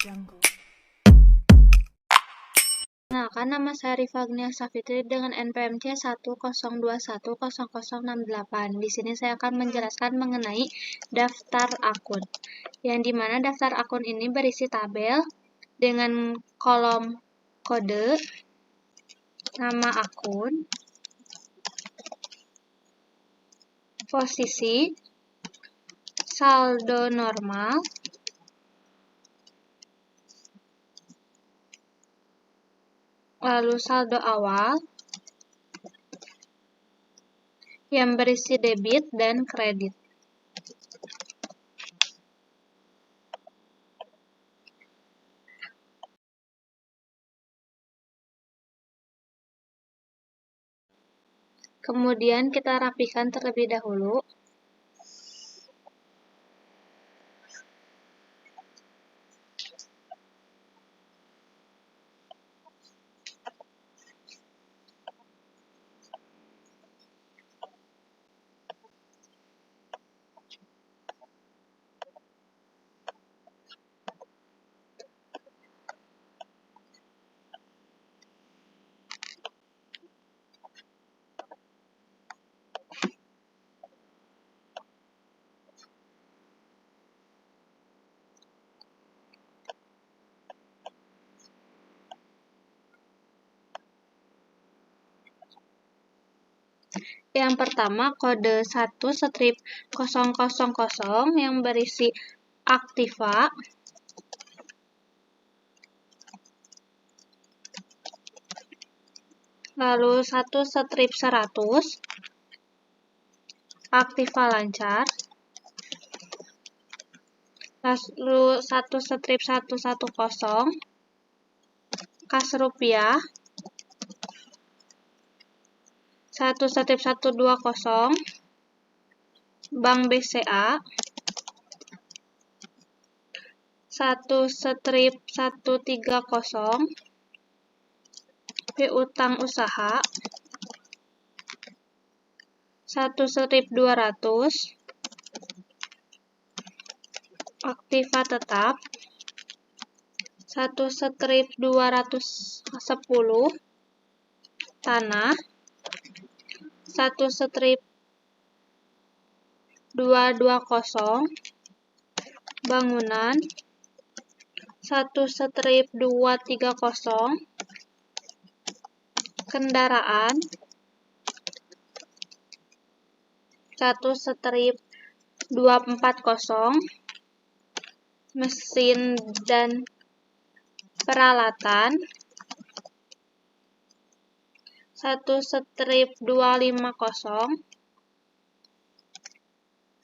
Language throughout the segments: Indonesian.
Jungle. Nah, nama saya Rifagnia Safitri dengan NPMC 102100068. Di sini saya akan menjelaskan mengenai daftar akun. Yang dimana daftar akun ini berisi tabel dengan kolom kode, nama akun, posisi, saldo normal, lalu saldo awal, yang berisi debit dan kredit. Kemudian kita rapikan terlebih dahulu. Yang pertama, kode 1-000 yang berisi aktiva, lalu 1-100 aktiva lancar, lalu 1-110 kas rupiah, 1-120 Bank BCA, 1-130 piutang usaha, 1-200 aktiva tetap, 1-210 tanah, 1-220 bangunan, 1-230 kendaraan, 1-240 mesin dan peralatan, 1-250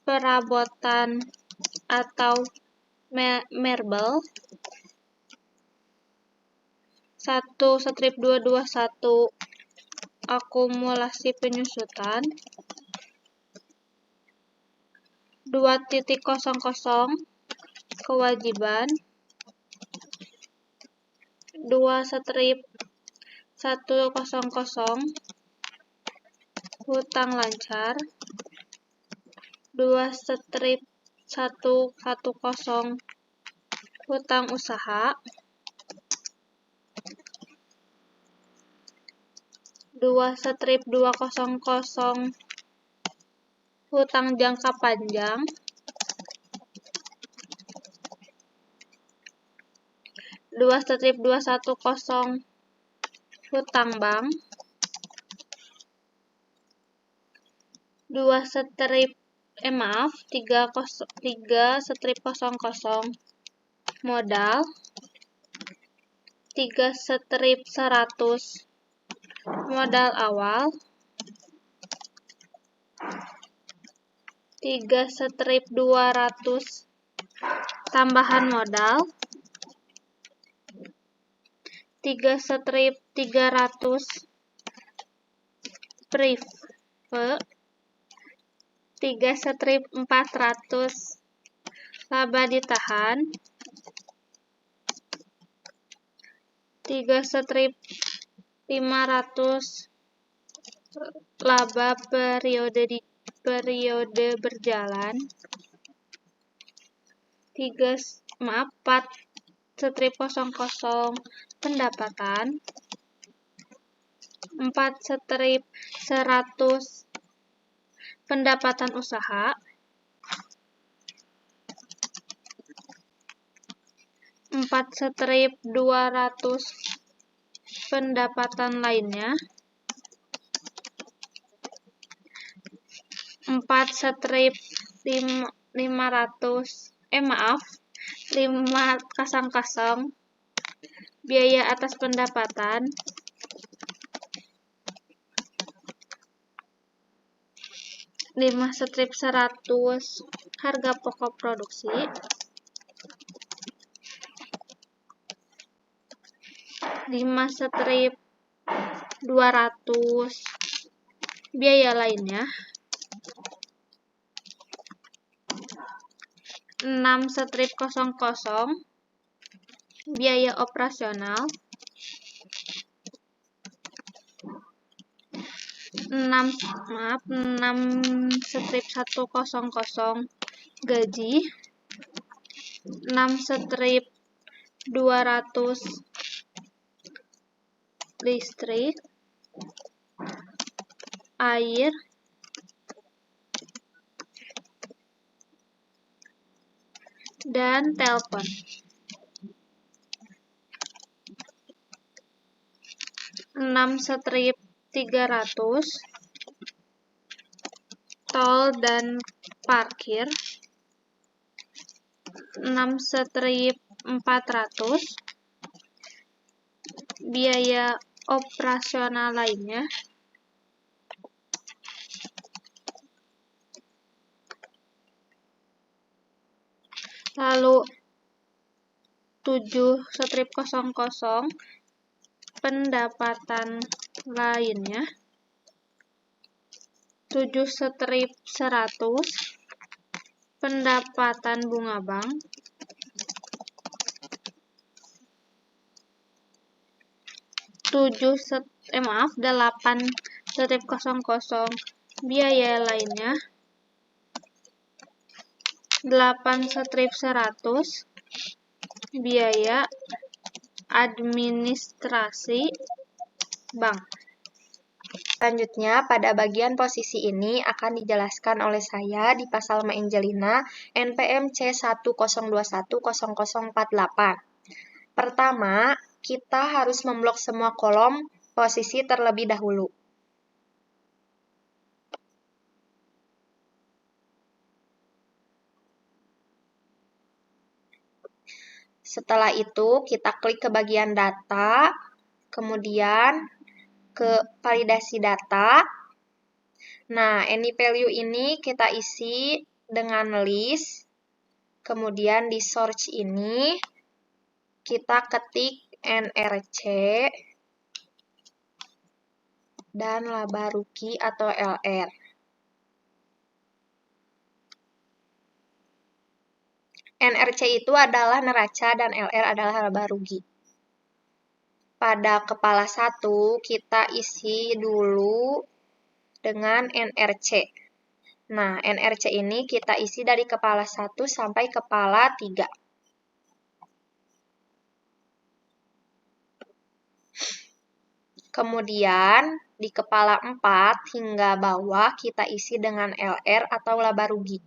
perabotan atau mebel, 1-221 akumulasi penyusutan, 2.00 kewajiban, 2-100 hutang lancar, 2-110 hutang usaha, 2-200 hutang jangka panjang, 2-210 hutang bank, 3-100 modal, 3-100 modal awal, 3-200 tambahan modal, 3-300 prive, 3-400 laba ditahan, 3-500 laba periode berjalan, 4 strip 00 pendapatan, 4 strip 100 pendapatan usaha, 4 strip 200 pendapatan lainnya, 4 strip 500 biaya atas pendapatan, 5 strip 100 harga pokok produksi, 5 strip 200 biaya lainnya, 6 strip 00 biaya operasional, 6 strip 100 gaji, 6 strip 200 listrik, air, dan telepon. 6 strip 300 tol dan parkir, 6 strip 400 biaya operasional lainnya, 7 strip 00 pendapatan lainnya, 7 strip 100 pendapatan bunga bank, 8 strip 00 biaya lainnya, 8 strip 100 biaya administrasi bank. Selanjutnya, pada bagian posisi ini akan dijelaskan oleh saya di pasal Ma Angelina NPM C10210048. Pertama, kita harus memblok semua kolom posisi terlebih dahulu. Setelah itu, kita klik ke bagian data, kemudian ke validasi data. Nah, any value ini kita isi dengan list. Kemudian di search ini, kita ketik NRC dan laba rugi atau LR. NRC itu adalah neraca dan LR adalah laba rugi. Pada kepala 1, kita isi dulu dengan NRC. Nah, NRC ini kita isi dari kepala 1 sampai kepala 3. Kemudian, di kepala 4 hingga bawah kita isi dengan LR atau laba rugi.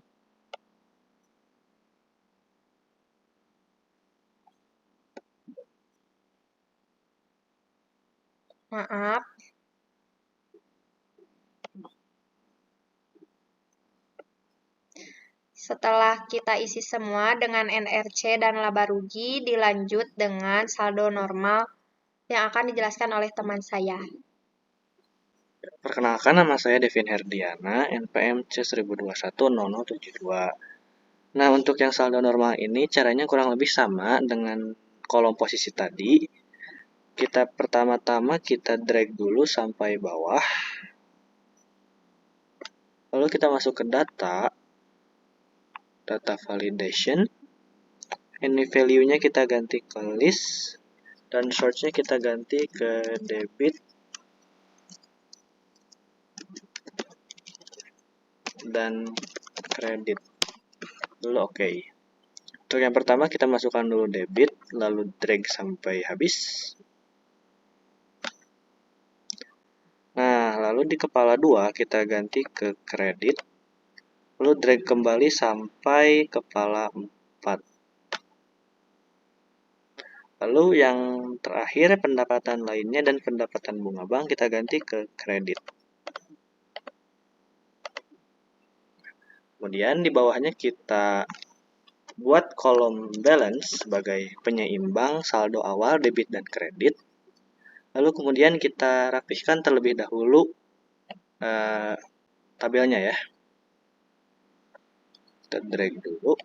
Maaf. Setelah kita isi semua dengan NRC dan laba rugi, dilanjut dengan saldo normal yang akan dijelaskan oleh teman saya. Perkenalkan, nama saya Devin Herdiana, NPM C10210072. Nah, untuk yang saldo normal ini caranya kurang lebih sama dengan kolom posisi tadi. Kita pertama-tama kita drag dulu sampai bawah. Lalu kita masuk ke data validation. Ini value-nya kita ganti ke list dan source-nya kita ganti ke debit dan kredit. Lalu oke. Untuk yang pertama kita masukkan dulu debit, lalu drag sampai habis. Nah, lalu di kepala 2 kita ganti ke kredit, lalu drag kembali sampai kepala 4. Lalu yang terakhir pendapatan lainnya dan pendapatan bunga bank kita ganti ke kredit. Kemudian di bawahnya kita buat kolom balance sebagai penyeimbang saldo awal debit dan kredit. Lalu kemudian kita rapihkan terlebih dahulu tabelnya ya. Kita drag dulu.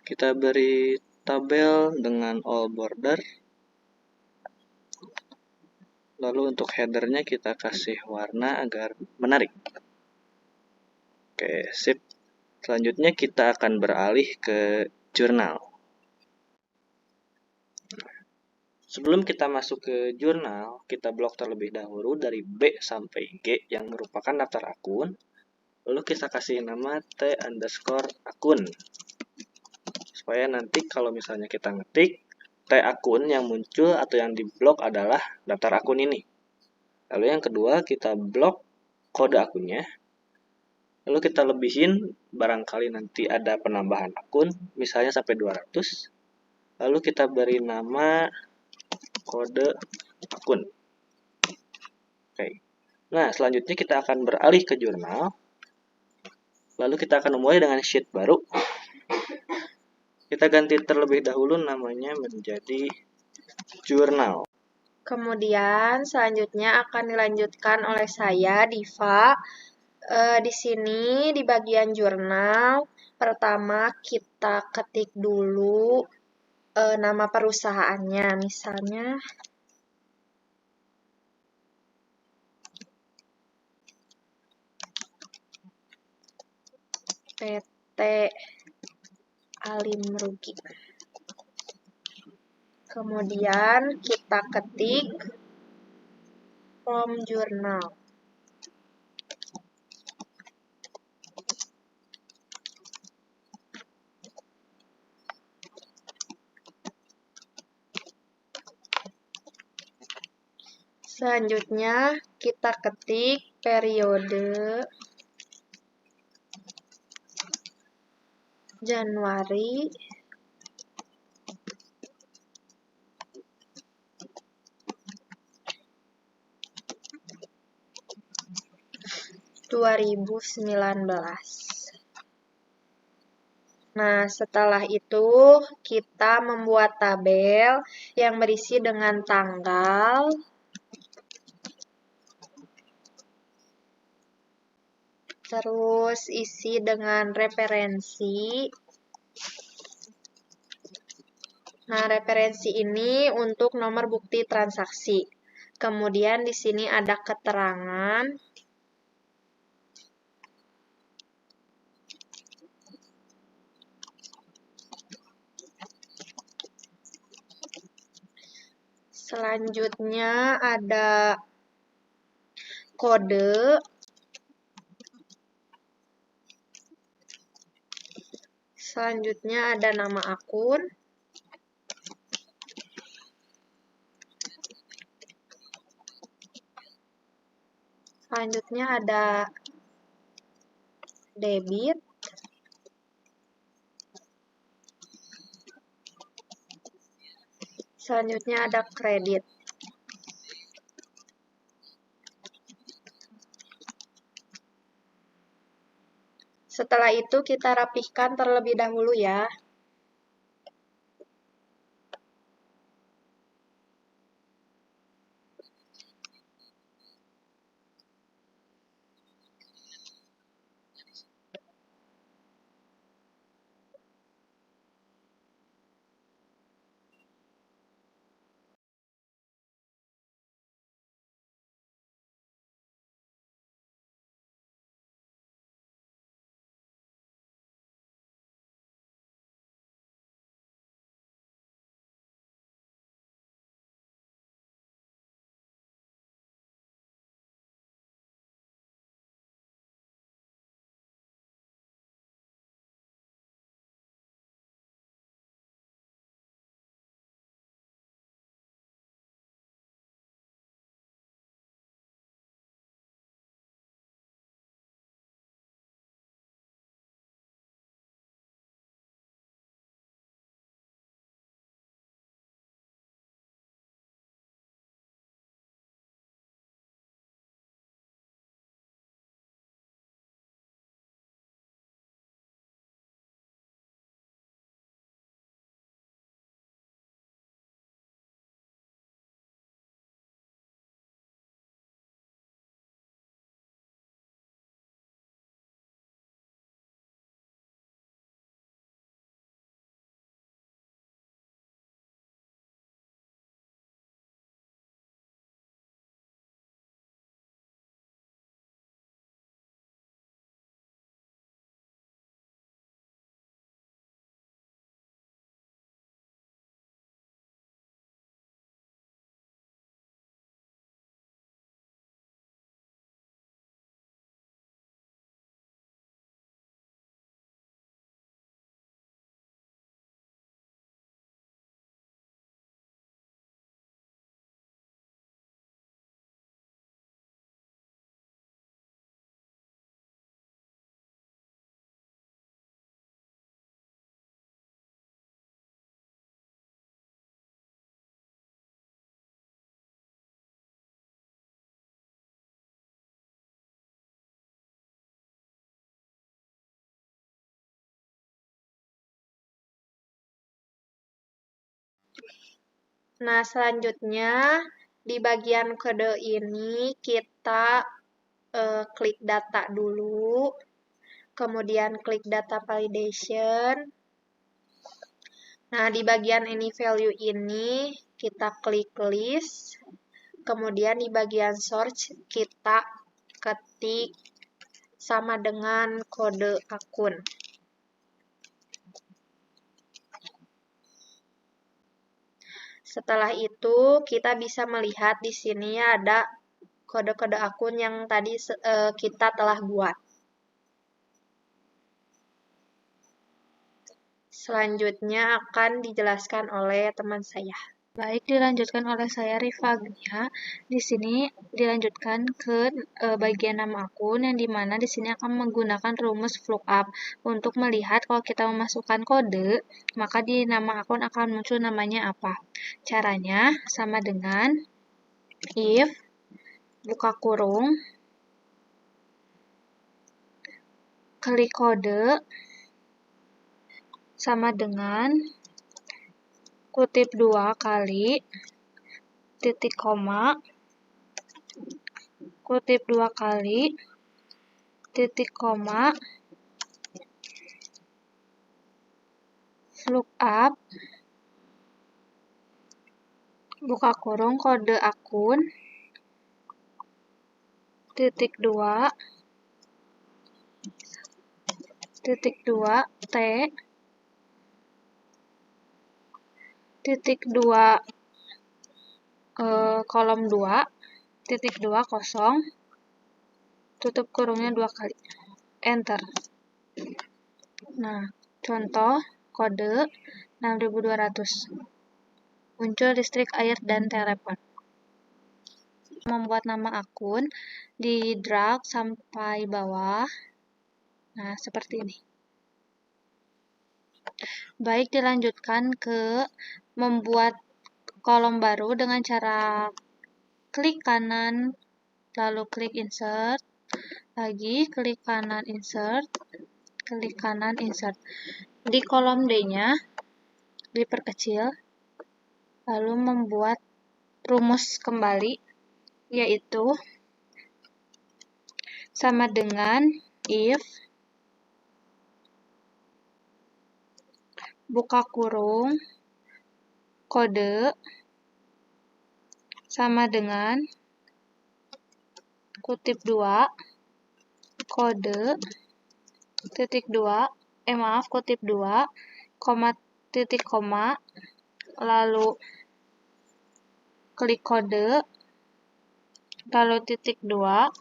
Kita beri tabel dengan all border. Lalu untuk headernya kita kasih warna agar menarik. Oke, sip. Selanjutnya kita akan beralih ke jurnal. Sebelum kita masuk ke jurnal, kita blok terlebih dahulu dari B sampai G yang merupakan daftar akun. Lalu kita kasih nama T_akun. Supaya nanti kalau misalnya kita ngetik, T akun yang muncul atau yang diblok adalah daftar akun ini. Lalu yang kedua, kita blok kode akunnya. Lalu kita lebihin, barangkali nanti ada penambahan akun, misalnya sampai 200. Lalu kita beri nama kode akun. Oke. Nah, selanjutnya kita akan beralih ke jurnal. Lalu kita akan memulai dengan sheet baru. Kita ganti terlebih dahulu namanya menjadi jurnal. Kemudian selanjutnya akan dilanjutkan oleh saya, Diva. Di sini di bagian jurnal, pertama kita ketik dulu nama perusahaannya, misalnya PT Alimrugi. Kemudian kita ketik from jurnal. Selanjutnya kita ketik periode Januari (2019). Nah, setelah itu kita membuat tabel yang berisi dengan tanggal, terus isi dengan referensi. Nah, referensi ini untuk nomor bukti transaksi. Kemudian di sini ada keterangan. Selanjutnya ada kode. Selanjutnya ada nama akun. Selanjutnya ada debit. Selanjutnya ada kredit. Setelah itu kita rapihkan terlebih dahulu ya. Nah, selanjutnya di bagian kode ini kita klik data dulu, kemudian klik data validation. Nah, di bagian ini value ini kita klik list, kemudian di bagian search kita ketik sama dengan kode akun. Setelah itu, kita bisa melihat di sini ada kode-kode akun yang tadi kita telah buat. Selanjutnya akan dijelaskan oleh teman saya. Baik, dilanjutkan oleh saya Rifagnia. Di sini dilanjutkan ke bagian nama akun yang dimana di sini akan menggunakan rumus lookup untuk melihat kalau kita memasukkan kode, maka di nama akun akan muncul namanya apa. Caranya sama dengan if buka kurung klik kode sama dengan kutip 2 kali titik koma kutip 2 kali titik koma lookup buka kurung kode akun titik 2 t titik 2 kolom 2 titik 2 kosong tutup kurungnya 2 kali enter. Nah, contoh kode 6200 muncul listrik, air, dan telepon. Membuat nama akun di drag sampai bawah. Nah, seperti ini. Baik, dilanjutkan ke membuat kolom baru dengan cara klik kanan, lalu klik insert, lagi klik kanan insert, klik kanan insert. Di kolom D-nya diperkecil, lalu membuat rumus kembali, yaitu sama dengan if buka kurung kode sama dengan kutip 2 kode titik 2 kutip 2 koma titik koma lalu klik kode lalu titik 2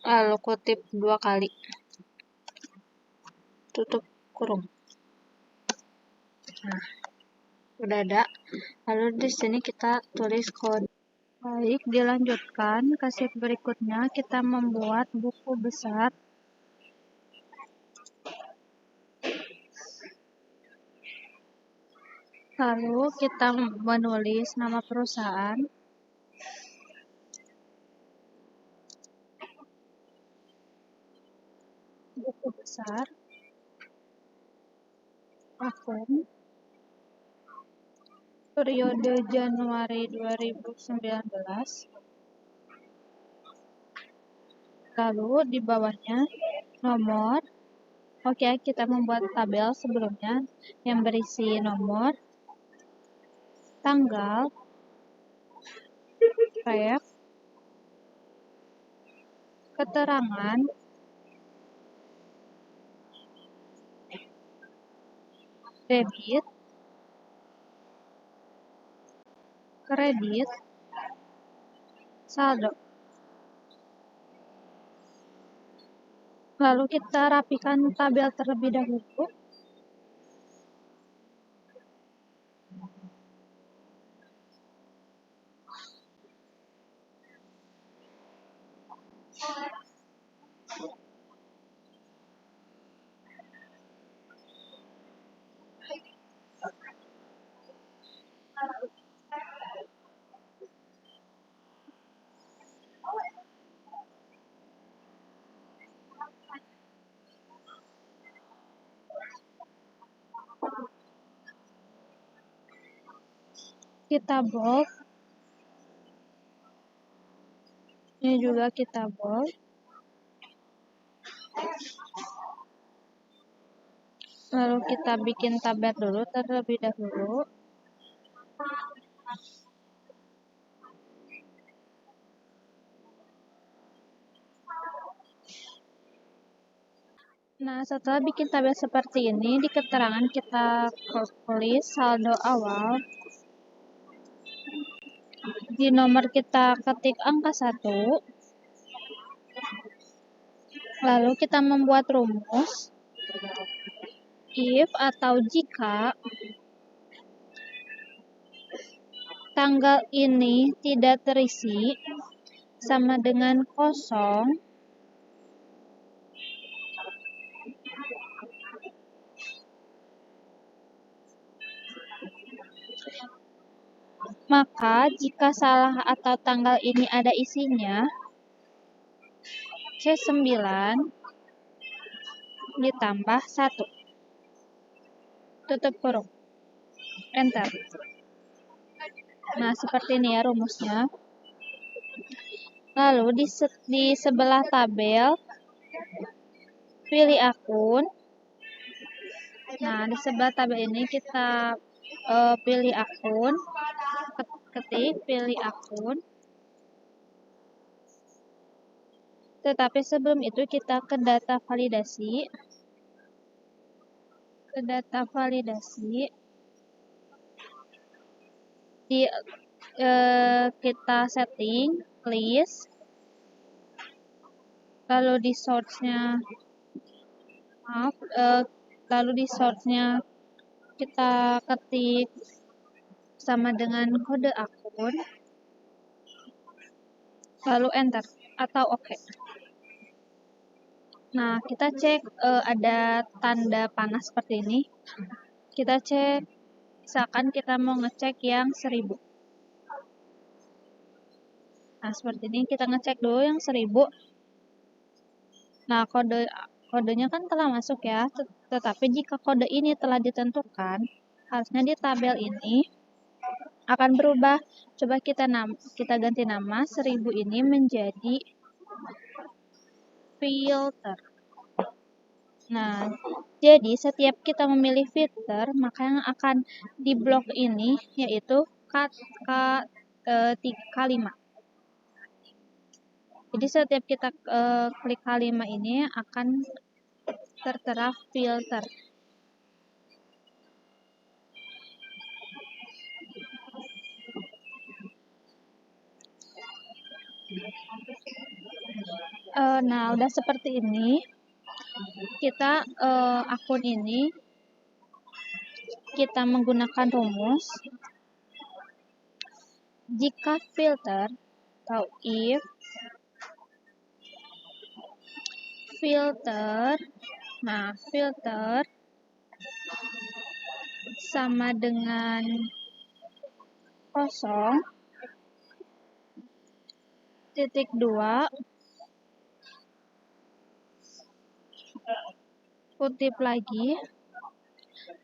lalu kutip 2 kali tutup kurung. Nah, udah ada. Lalu di sini kita tulis kode. Baik, dilanjutkan ke sheet berikutnya kita membuat buku besar. Lalu kita menulis nama perusahaan. Buku besar. Akun. Periode Januari 2019. Lalu di bawahnya nomor. Oke, kita membuat tabel sebelumnya yang berisi nomor, tanggal, ref, keterangan, debit, kredit, saldo. Lalu kita rapikan tabel terlebih dahulu. kita bold. Ini juga kita bold. Lalu kita bikin tabel dulu terlebih dahulu. Nah, setelah bikin tabel seperti ini, di keterangan kita tulis saldo awal. Di nomor kita ketik angka 1. Lalu kita membuat rumus if atau jika tanggal ini tidak terisi sama dengan kosong, maka jika salah atau tanggal ini ada isinya, C9 ditambah 1. Tutup kurung. Enter. Nah, seperti ini ya rumusnya. Lalu di sebelah tabel, pilih akun. Nah, di sebelah tabel ini kita pilih akun. Ketik, pilih akun. Tetapi sebelum itu kita ke data validasi. Ke data validasi. Kita setting list. Lalu di source-nya kita ketik sama dengan kode akun. Lalu enter atau oke. Nah, kita cek ada tanda panah seperti ini. Kita cek, misalkan kita mau ngecek yang 1000. Nah, seperti ini kita ngecek dulu yang 1000. Nah, kodenya kan telah masuk ya. Tetapi jika kode ini telah ditentukan, harusnya di tabel ini akan berubah. Coba kita ganti nama 1000 ini menjadi filter. Nah, jadi setiap kita memilih filter, maka yang akan di blok ini yaitu K5. Jadi setiap kita klik K5 ini akan tertera filter. Nah, udah seperti ini. Kita akun ini kita menggunakan rumus jika filter atau if filter, nah filter sama dengan kosong, titik 2, kutip lagi,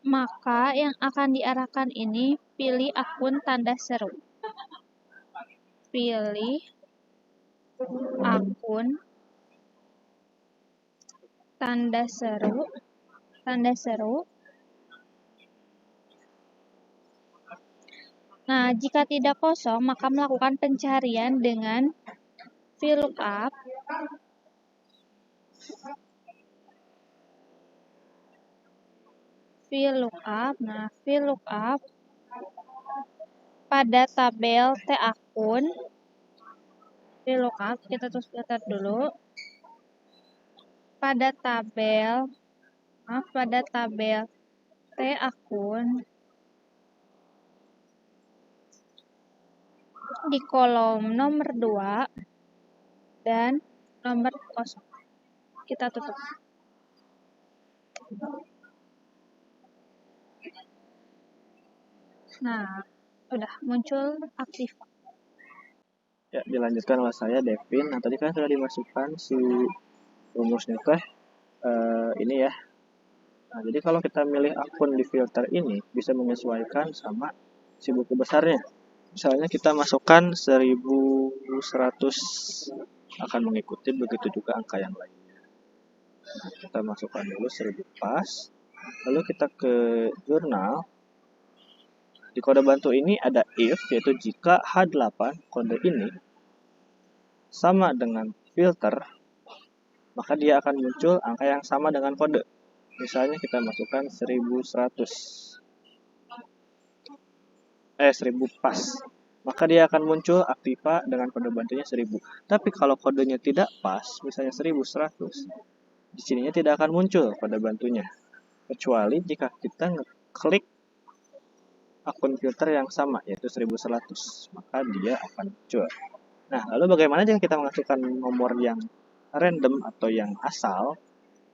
maka yang akan diarahkan ini pilih akun tanda seru. Pilih akun tanda seru. Nah, jika tidak kosong, maka melakukan pencarian dengan VLOOKUP. Nah, VLOOKUP pada tabel T akun. VLOOKUP, kita terus lihat dulu. Pada tabel T akun di kolom nomor 2 dan nomor 0. Kita tutup. Nah, udah muncul aktif. Ya, dilanjutkan oleh saya, Devin. Nah, tadi kan sudah dimasukkan si rumusnya teh ini ya. Nah, jadi kalau kita milih akun di filter ini, bisa menyesuaikan sama si buku besarnya. Misalnya kita masukkan 1100, akan mengikuti begitu juga angka yang lainnya. Nah, kita masukkan dulu 1000 pas, lalu kita ke jurnal. Di kode bantu ini ada if, yaitu jika H8 kode ini sama dengan filter, maka dia akan muncul angka yang sama dengan kode. Misalnya kita masukkan 1000 pas, maka dia akan muncul aktiva dengan kode bantunya 1000. Tapi kalau kodenya tidak pas, misalnya 1100, di sininya tidak akan muncul kode bantunya. Kecuali jika kita ngeklik akun filter yang sama, yaitu 1100, maka dia akan muncul. Nah, lalu bagaimana jika kita masukkan nomor yang random atau yang asal,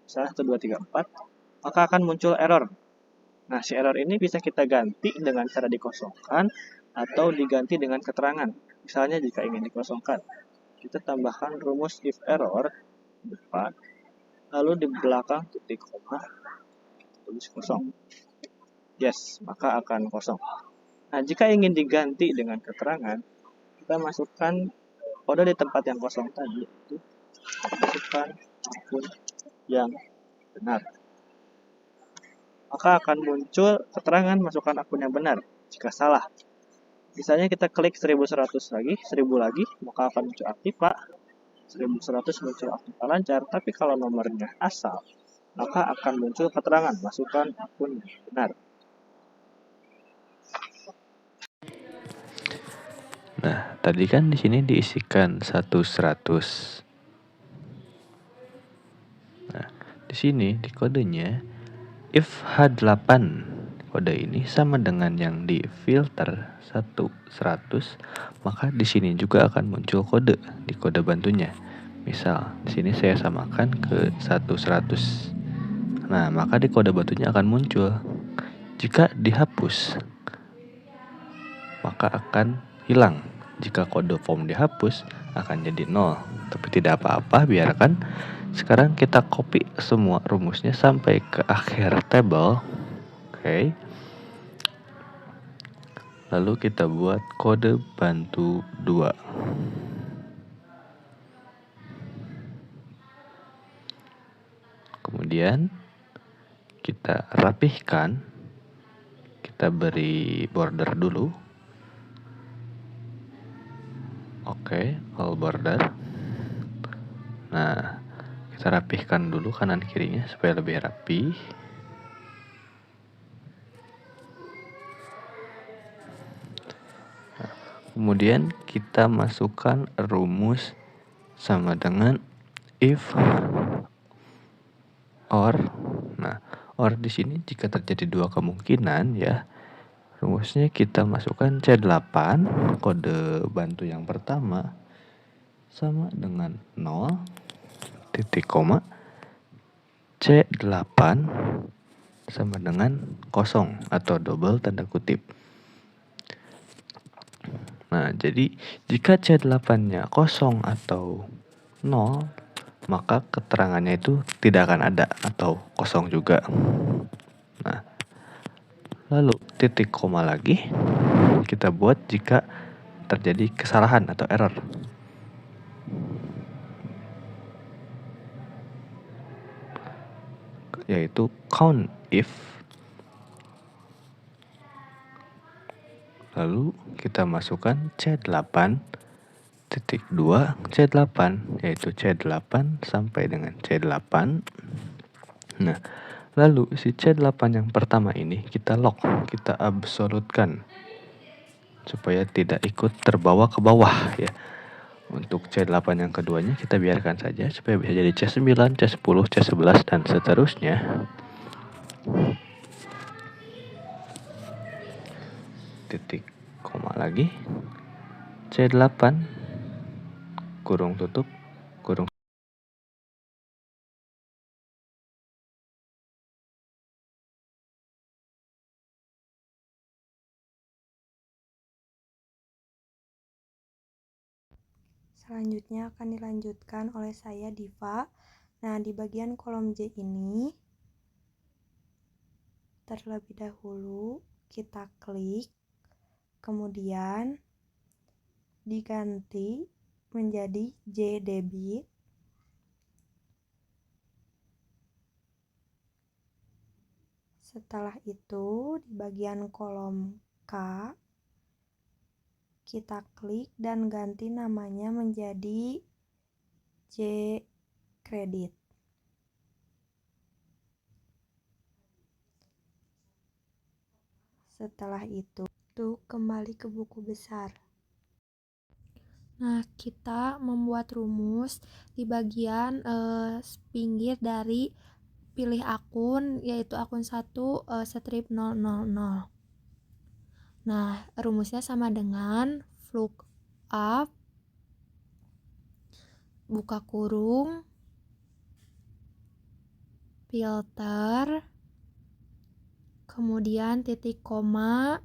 misalnya 1, 2, 3, 4, maka akan muncul error. Nah, si error ini bisa kita ganti dengan cara dikosongkan atau diganti dengan keterangan. Misalnya jika ingin dikosongkan, kita tambahkan rumus if error depan, lalu di belakang titik koma, tulis kosong. Yes, maka akan kosong. Nah, jika ingin diganti dengan keterangan, kita masukkan kode di tempat yang kosong tadi, itu masukkan akun yang benar. Maka akan muncul keterangan masukkan akun yang benar. Jika salah, misalnya kita klik 1100 lagi, 1000 lagi, maka akan muncul aktiva. 1100 muncul aktiva lancar, tapi kalau nomornya asal, maka akan muncul keterangan masukkan akun yang benar. Nah, tadi kan di sini diisikan 100. Nah, di sini di kodenya if H8 kode ini sama dengan yang di filter 100, maka di sini juga akan muncul kode di kode bantunya. Misal, di sini saya samakan ke 100. Nah, maka di kode bantunya akan muncul. Jika dihapus, maka akan hilang. Jika kode form dihapus, akan jadi 0. Tapi tidak apa-apa, biarkan. Sekarang kita copy semua rumusnya sampai ke akhir tabel. Oke. Lalu kita buat kode bantu 2. Kemudian kita rapihkan. Kita beri border dulu. Oke, all border. Nah, kita rapihkan dulu kanan kirinya supaya lebih rapi. Nah, kemudian kita masukkan rumus sama dengan if or. Nah, or di sini jika terjadi dua kemungkinan ya. Rumusnya kita masukkan C8 kode bantu yang pertama sama dengan 0 titik koma C8 sama dengan 0 atau double tanda kutip. Nah, jadi jika C8-nya 0 atau 0, maka keterangannya itu tidak akan ada atau kosong juga. Nah, lalu titik koma lagi kita buat jika terjadi kesalahan atau error. Yaitu count if. Lalu kita masukkan C8 titik 2 C8, yaitu C8 sampai dengan C8. Nah, lalu si C8 yang pertama ini kita lock, kita absolutkan supaya tidak ikut terbawa ke bawah ya. Untuk C8 yang keduanya kita biarkan saja supaya bisa jadi C9, C10, C11 dan seterusnya. Titik koma lagi C8 kurung tutup kurung. Selanjutnya akan dilanjutkan oleh saya Diva. Nah, di bagian kolom J ini terlebih dahulu kita klik, kemudian diganti menjadi J debit. Setelah itu di bagian kolom K kita klik dan ganti namanya menjadi J kredit. Setelah itu kembali ke buku besar. Nah, kita membuat rumus di bagian pinggir dari pilih akun, yaitu akun 1 strip 000. Nah, rumusnya sama dengan lookup buka kurung filter kemudian titik koma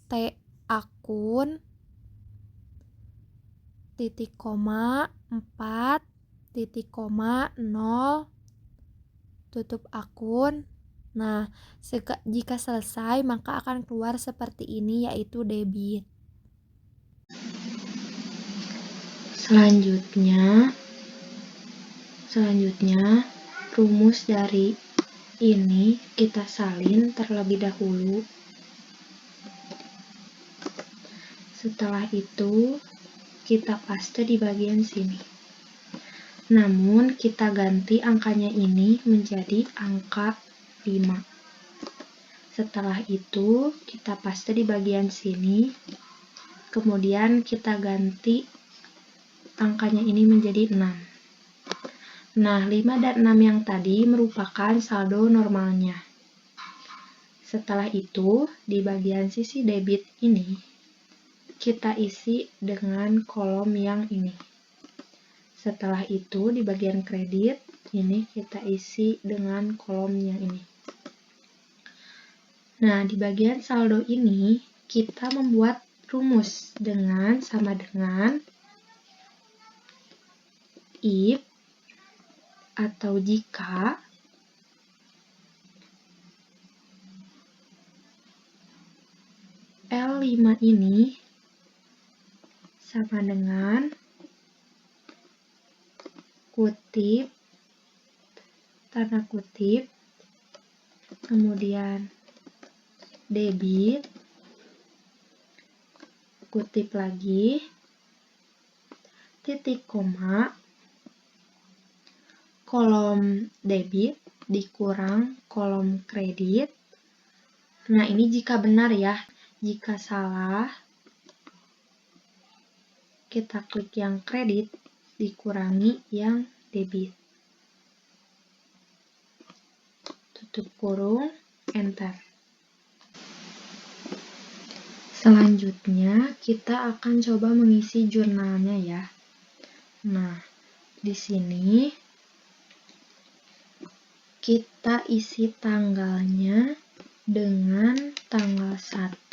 T akun titik koma 4 titik koma 0 tutup akun. Nah, jika selesai maka akan keluar seperti ini, yaitu debit. Selanjutnya rumus dari ini kita salin terlebih dahulu. Setelah itu kita paste di bagian sini. Namun kita ganti angkanya ini menjadi angka 5. Setelah itu kita paste di bagian sini. Kemudian kita ganti angkanya ini menjadi 6. Nah, 5 dan 6 yang tadi merupakan saldo normalnya. Setelah itu, di bagian sisi debit ini, kita isi dengan kolom yang ini. Setelah itu, di bagian kredit, ini kita isi dengan kolom yang ini. Nah, di bagian saldo ini, kita membuat rumus sama dengan if atau jika L5 ini sama dengan kutip, tanda kutip, kemudian debit, kutip lagi, titik koma, kolom debit dikurang kolom kredit. Nah, ini jika benar ya. Jika salah, kita klik yang kredit dikurangi yang debit. Tutup kurung, enter. Selanjutnya, kita akan coba mengisi jurnalnya ya. Nah, di sini kita isi tanggalnya dengan tanggal 1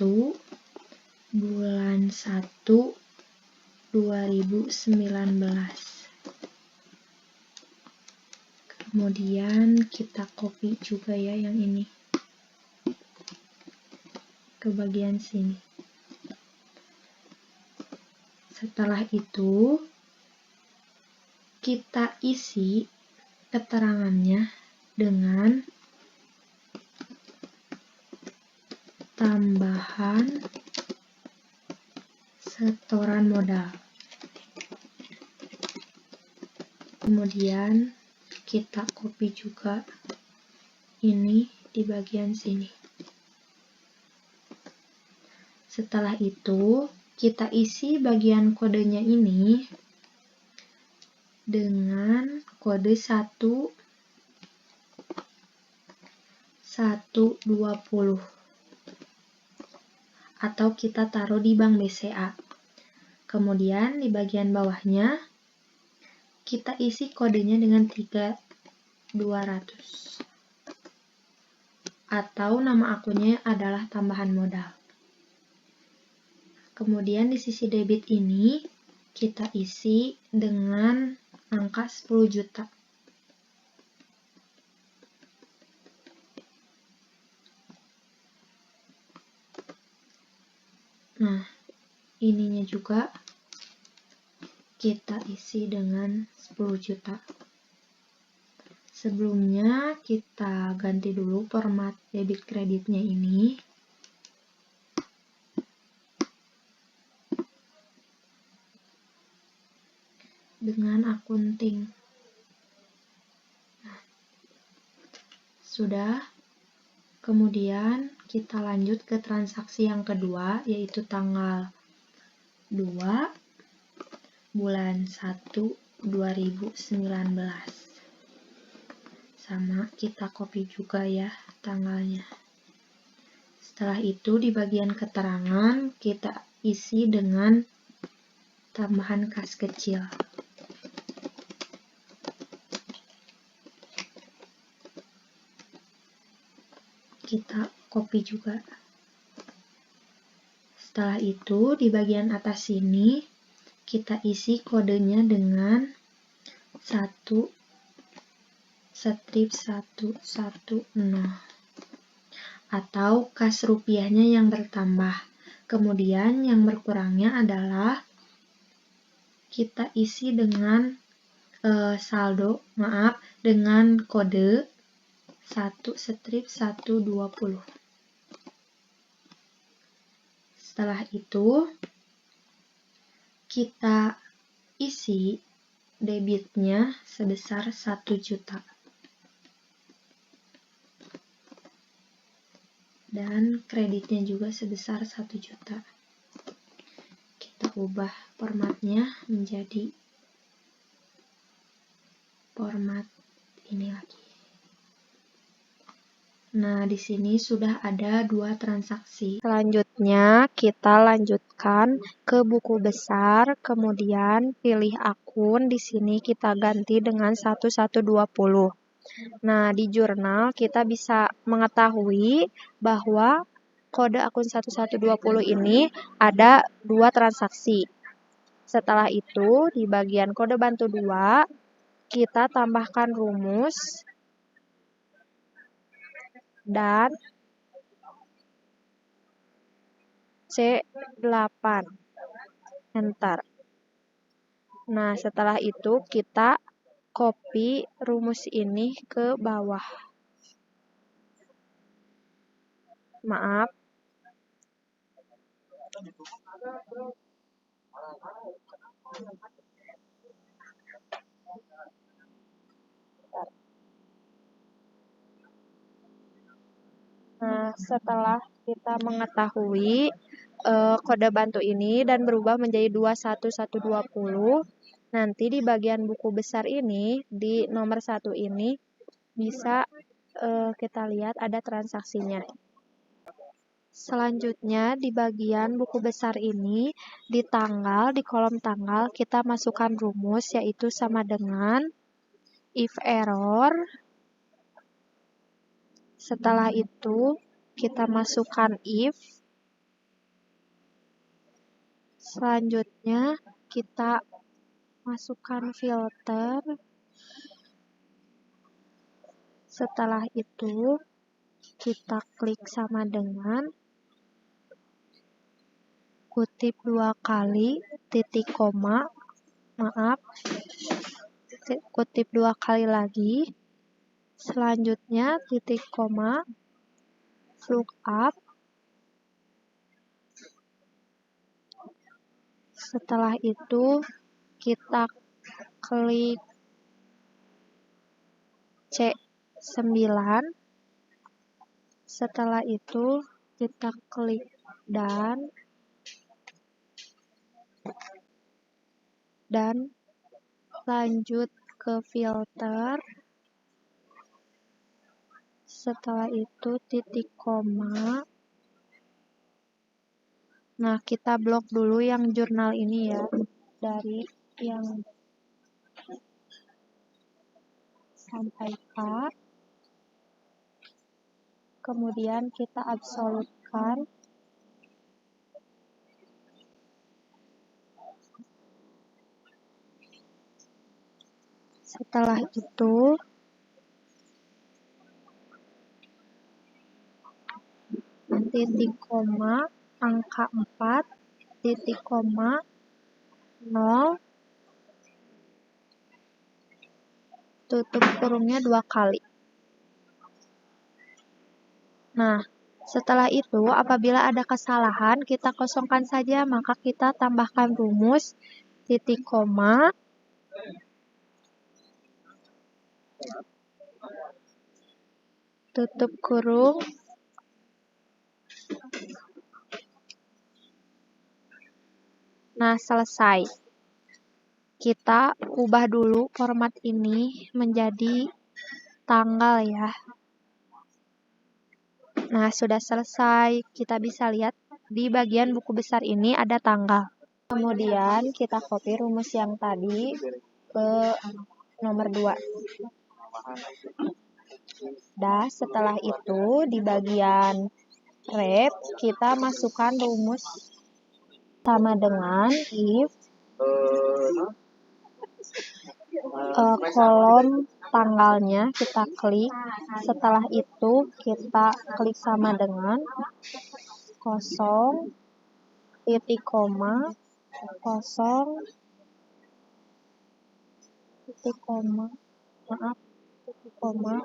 bulan 1 2019. Kemudian kita copy juga ya yang ini ke bagian sini. Setelah itu kita isi keterangannya dengan tambahan setoran modal. Kemudian kita copy juga ini di bagian sini. Setelah itu kita isi bagian kodenya ini dengan kode 1120 atau kita taruh di Bank BCA. Kemudian di bagian bawahnya kita isi kodenya dengan 3200 atau nama akunnya adalah tambahan modal. Kemudian di sisi debit ini kita isi dengan angka 10 juta. Nah, ininya juga kita isi dengan 10 juta. Sebelumnya kita ganti dulu format debit kreditnya ini. Dengan akunting. Nah, sudah. Kemudian kita lanjut ke transaksi yang kedua, yaitu tanggal 2 bulan 1 2019. Sama, kita copy juga ya tanggalnya. Setelah itu di bagian keterangan kita isi dengan tambahan kas kecil. Kita copy juga. Setelah itu di bagian atas sini kita isi kodenya dengan 1 strip 110 atau kas rupiahnya yang bertambah. Kemudian yang berkurangnya adalah kita isi dengan dengan kode 1 strip 120. Setelah itu kita isi debitnya sebesar 1 juta. Dan kreditnya juga sebesar 1 juta. Kita ubah formatnya menjadi format ini lagi. Nah, di sini sudah ada 2 transaksi. Selanjutnya, kita lanjutkan ke buku besar, kemudian pilih akun. Di sini kita ganti dengan 1120. Nah, di jurnal kita bisa mengetahui bahwa kode akun 1120 ini ada 2 transaksi. Setelah itu, di bagian kode bantu 2, kita tambahkan rumus dan C8. Enter. Nah, setelah itu kita copy rumus ini ke bawah. Maaf. Nah, setelah kita mengetahui kode bantu ini dan berubah menjadi 21120, nanti di bagian buku besar ini, di nomor 1 ini, bisa kita lihat ada transaksinya. Selanjutnya, di bagian buku besar ini, di kolom tanggal, kita masukkan rumus, yaitu sama dengan if error. Setelah itu, kita masukkan if. Selanjutnya, kita masukkan filter. Setelah itu, kita klik sama dengan kutip 2 kali, titik koma, kutip 2 kali lagi. Selanjutnya, titik koma, lookup. Setelah itu, kita klik C9. Setelah itu, kita klik dan lanjut ke filter. Setelah itu, titik koma. Nah, kita blok dulu yang jurnal ini ya, dari yang sampai K. Kemudian kita absolutkan. Setelah itu, titik koma, angka 4, titik koma, 0, tutup kurungnya 2 kali. Nah, setelah itu apabila ada kesalahan kita kosongkan saja, maka kita tambahkan rumus titik koma tutup kurung nah selesai. Kita ubah dulu format ini menjadi tanggal ya. Nah, sudah selesai. Kita bisa lihat di bagian buku besar ini ada tanggal. Kemudian kita copy rumus yang tadi ke nomor 2. Dah, setelah itu di bagian wrap kita masukkan rumus sama dengan if kolom tanggalnya kita klik. Setelah itu kita klik sama dengan 0 titik koma 0 titik koma titik koma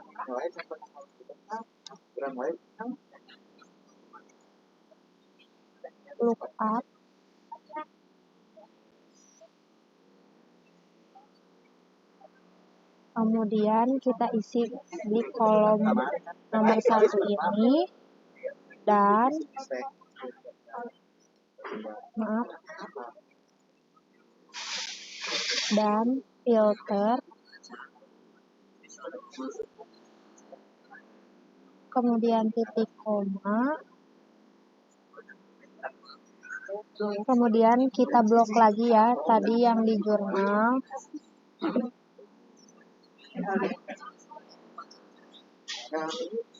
lookup kemudian kita isi di kolom nomor 1 ini dan filter kemudian titik koma kemudian kita blok lagi ya tadi yang di jurnal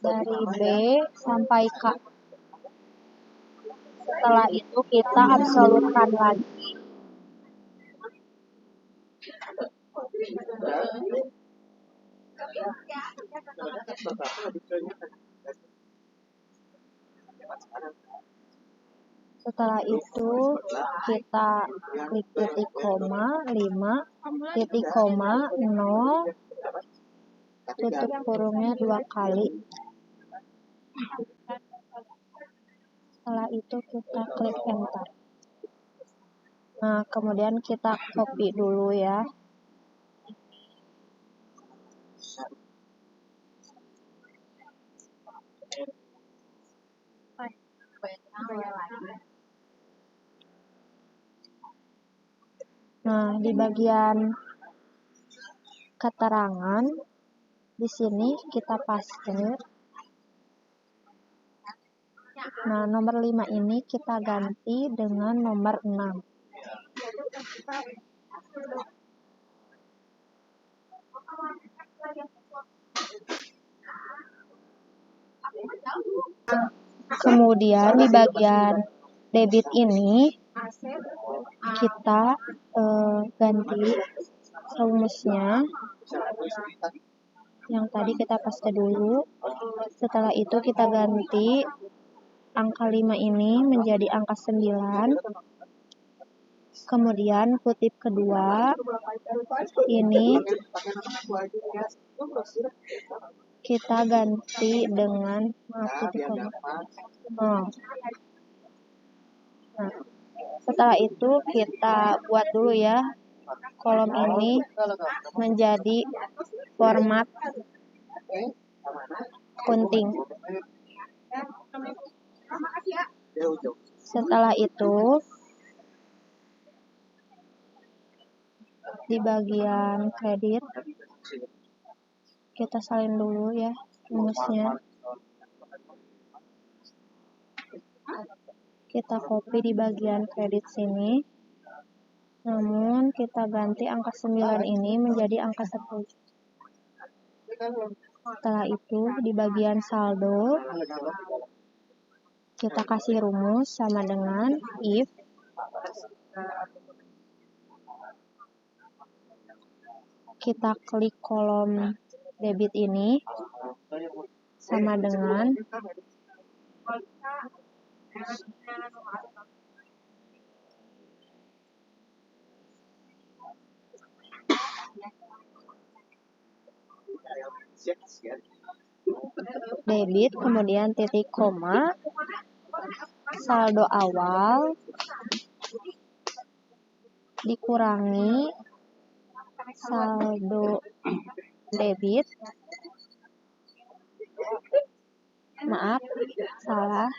dari B sampai K. Setelah itu kita absolutkan lagi. Setelah itu kita klik titik koma 5 titik koma 0 tutup kurungnya 2 kali. Setelah itu kita klik enter. Nah, kemudian kita copy dulu ya. Nah, di bagian keterangan di sini kita paste. Nah, nomor 5 ini kita ganti dengan nomor 6. Kemudian di bagian debit ini kita ganti rumusnya. Yang tadi kita paste dulu. Setelah itu kita ganti angka 5 ini menjadi angka 9. Kemudian kutip kedua ini kita ganti dengan Nah, setelah itu kita buat dulu ya kolom ini menjadi format kunting. Setelah itu di bagian kredit kita salin dulu ya rumusnya. Kita copy di bagian kredit sini. Namun kita ganti angka 9 ini menjadi angka 10. Setelah itu di bagian saldo kita kasih rumus sama dengan if kita klik kolom debit ini sama dengan debit, kemudian titik koma, saldo awal dikurangi saldo debit. Maaf, salah.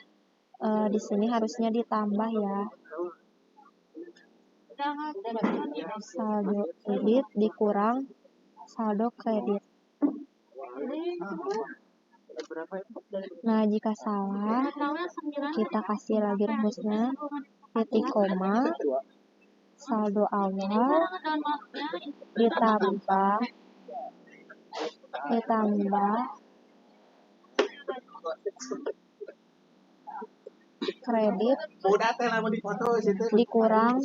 Di sini harusnya ditambah ya. Saldo debit dikurang saldo kredit. Nah, jika salah, kita kasih lagi rumusnya, titik koma, saldo awal ditambah kredit dikurang,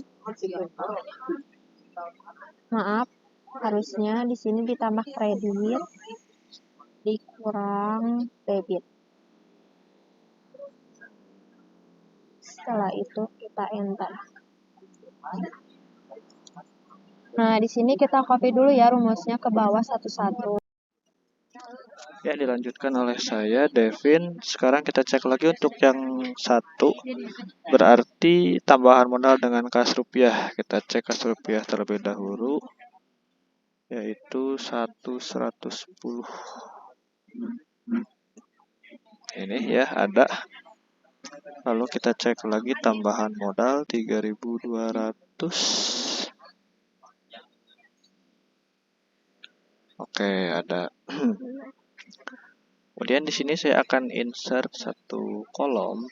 maaf, harusnya di sini ditambah kredit dikurang debit. Setelah itu kita enter. Nah, di sini kita copy dulu ya rumusnya ke bawah satu-satu. Ya, dilanjutkan oleh saya, Devin. Sekarang kita cek lagi untuk yang satu. Berarti tambahan modal dengan kas rupiah. Kita cek kas rupiah terlebih dahulu. Yaitu 110. Ini ya, ada. Lalu kita cek lagi tambahan modal 3.200. Oke, ada. Kemudian di sini saya akan insert satu kolom.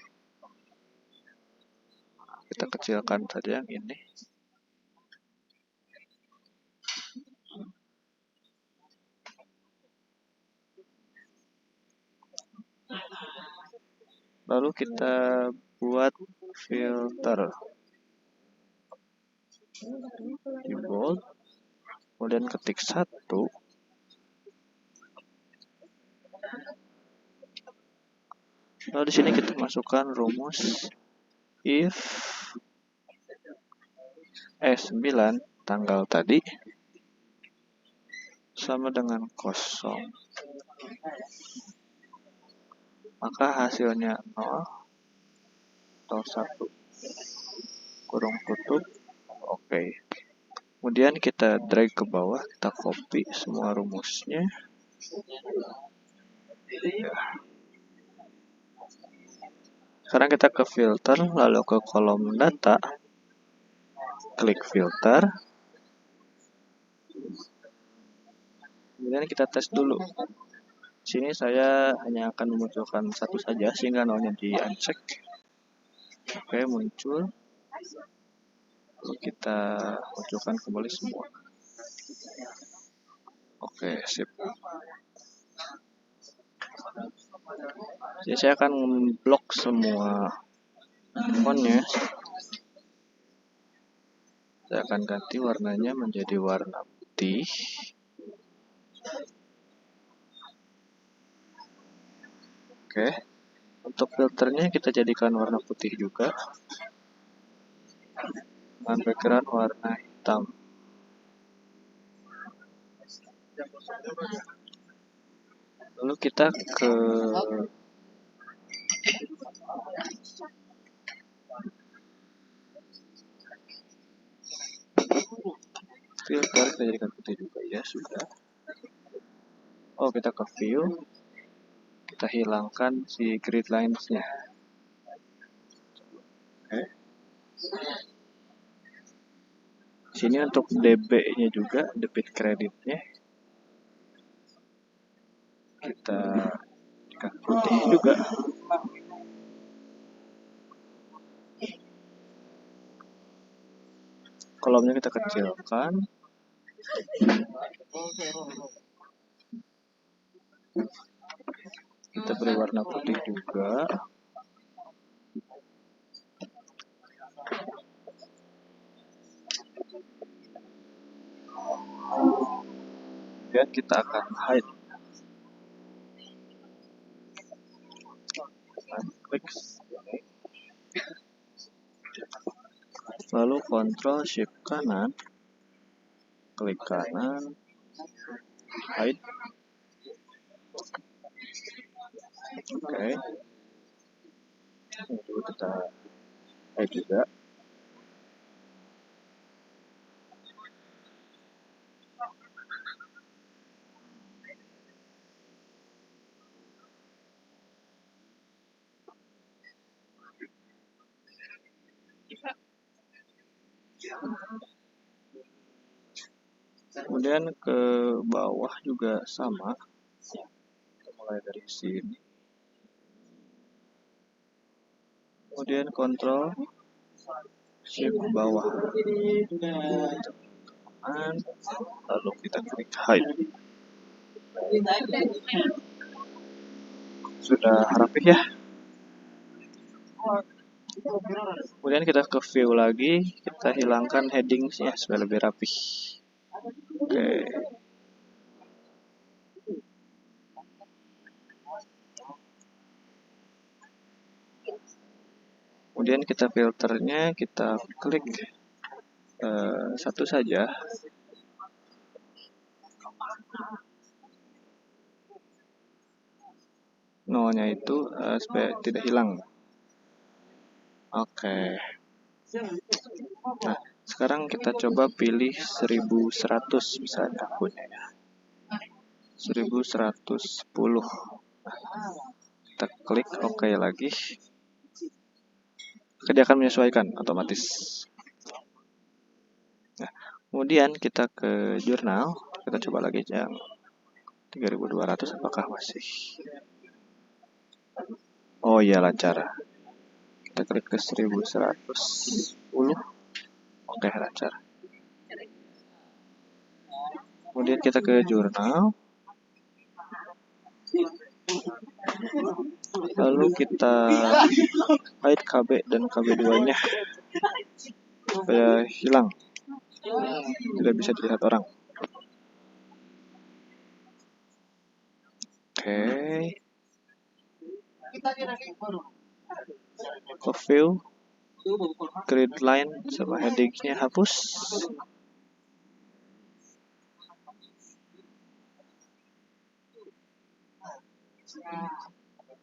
Kita kecilkan saja yang ini. Lalu kita buat filter. Di bold. Kemudian ketik 1. Lalu di sini kita masukkan rumus if S9 tanggal tadi sama dengan kosong, maka hasilnya 0 atau 1 kurung tutup. Oke. Kemudian kita drag ke bawah, kita copy semua rumusnya. Sekarang kita ke filter, lalu ke kolom data, klik filter. Kemudian kita tes dulu. Sini saya hanya akan memunculkan satu saja sehingga nolnya di uncheck. Oke, muncul. Lalu kita munculkan kembali semua. Oke, sip. Jadi saya akan memblok semua fontnya. Saya akan ganti warnanya menjadi warna putih. Oke. Untuk filternya kita jadikan warna putih juga. Dengan background warna hitam. Lalu kita ke filter, kita jadikan putih juga ya, sudah. Oh, kita ke view, kita hilangkan si grid lines-nya. Oke. Sini untuk DB-nya juga, debit kreditnya, kita jadikan putih juga. Kolomnya kita kecilkan. Kita beri warna putih juga. Dan kita akan hide. Klik. Lalu Ctrl Shift kanan, klik kanan, hide. Oke. Itu kita add juga. Kemudian ke bawah juga sama. Kita mulai dari sini. Kemudian kontrol shift bawah. Lalu kita klik hide. Sudah rapi ya. Kemudian kita ke view lagi, kita hilangkan headingsnya supaya lebih rapi. Oke. Kemudian kita filternya, kita klik satu saja. Nolnya itu supaya tidak hilang. Oke. Nah, sekarang kita coba pilih 1100 misalnya akunnya ya. 1110. Kita klik OK lagi. Dia akan menyesuaikan otomatis. Nah, kemudian kita ke jurnal, kita coba lagi yang 3200 apakah masih? Oh iya, lancar. Kita klik ke 1110. Oke, lancar. Kemudian kita ke jurnal. Lalu kita hide KB dan KB2-nya supaya hilang. Tidak bisa dilihat orang. Oke. Ke view, grid line sama heading-nya hapus.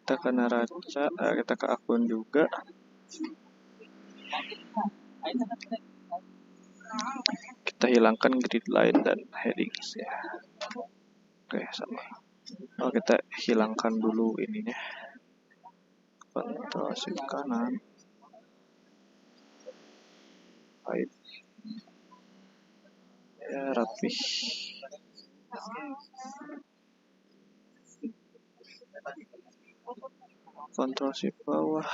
Kita ke neraca, kita ke akun juga. Kita hilangkan grid line dan headings ya. Oke, sama. Oh, kita hilangkan dulu ininya. Kontrol shift kanan. Baik. Ya, rapi. Kontrol shift bawah.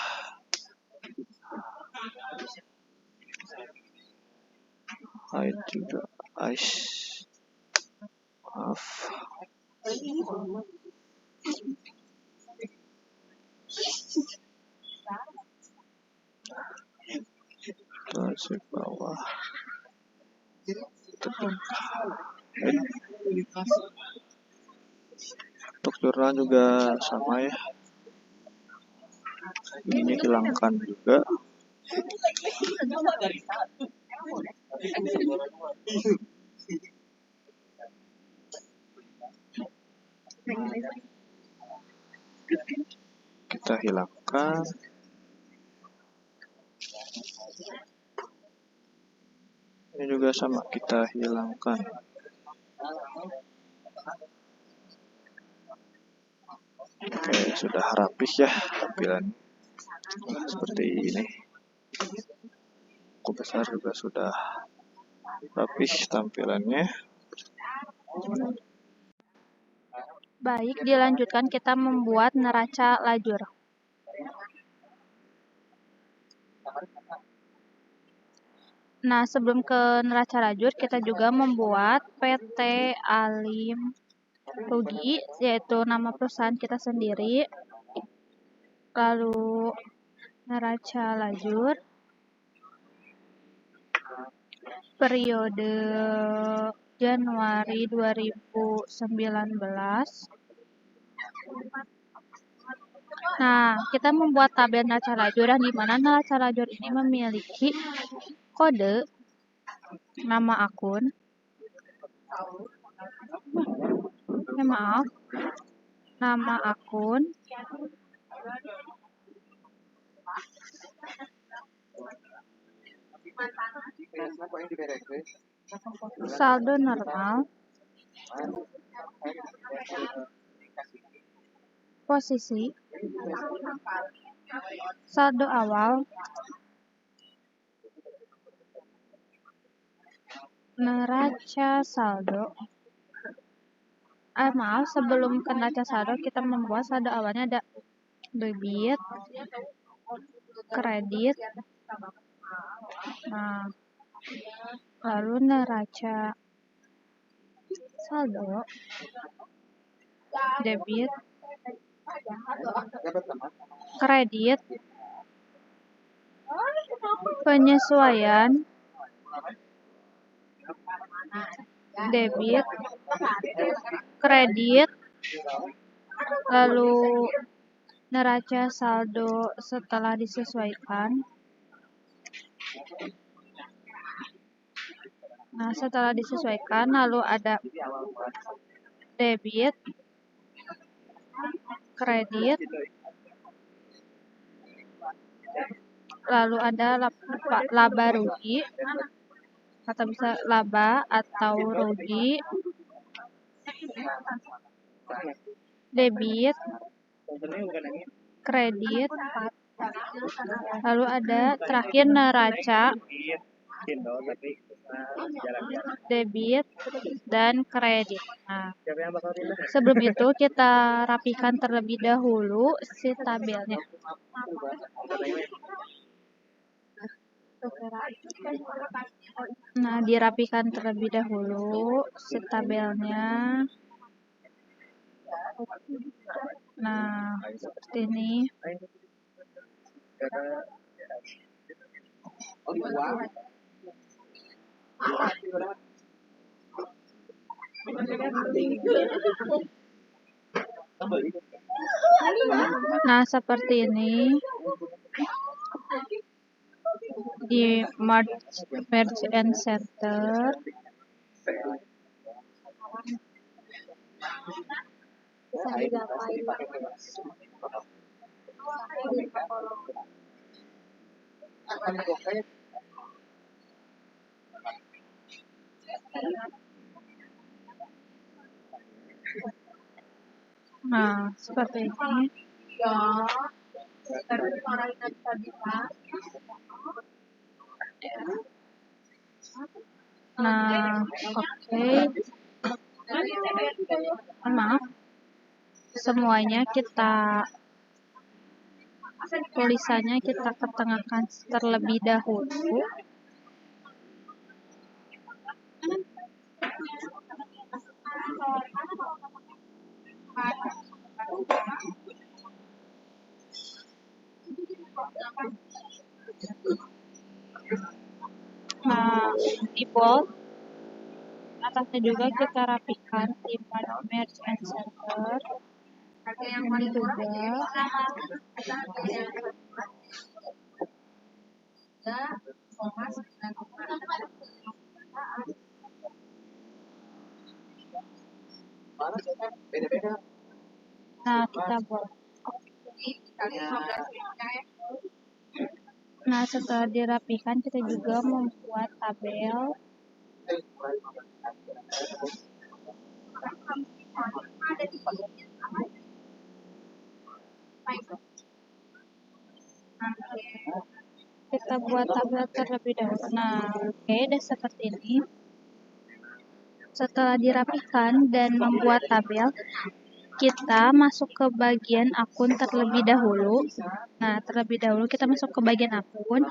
Hide juga. Ice. Maaf. Kontrol shift bawah. Untuk jurnal juga sama ya. Ini hilangkan juga. Kita hilangkan. Ini juga sama, kita hilangkan. Oke, sudah rapih ya tampilan. Seperti ini. Buku besar juga sudah rapih tampilannya. Baik, dilanjutkan kita membuat neraca lajur. Nah, sebelum ke neraca lajur, kita juga membuat PT Alim Rugi, yaitu nama perusahaan kita sendiri. Lalu neraca lajur periode Januari 2019. Nah, kita membuat tabel neraca lajur yang dimana neraca lajur ini memiliki kode, nama akun, maaf, nama akun, saldo normal, posisi, saldo awal, neraca saldo. Maaf, sebelum ke neraca saldo kita membuat saldo awalnya ada debit, kredit, nah lalu neraca saldo, debit, kredit, penyesuaian, debit, kredit, lalu neraca saldo setelah disesuaikan. Nah, setelah disesuaikan lalu ada debit, kredit, lalu ada laba rugi atau bisa laba atau rugi, debit, kredit, lalu ada terakhir neraca, debit, dan kredit. Nah, sebelum itu kita rapikan terlebih dahulu si tabelnya. Nah, dirapikan terlebih dahulu si tabelnya. Nah, seperti ini. Nah, seperti ini. Di merge and center. Nah, seperti ini. Nah, oke. Maaf. Semuanya tulisannya kita ketengahkan terlebih dahulu. Nah, di bold atasnya juga kita rapikan di merge and center. Ini juga. Nah, kita buat. Nah, setelah dirapikan kita juga membuat tabel. Kita buat tabel terlebih dahulu. Nah, oke, udah seperti ini. Setelah dirapikan dan membuat tabel, kita masuk ke bagian akun terlebih dahulu. Nah, terlebih dahulu kita masuk ke bagian akun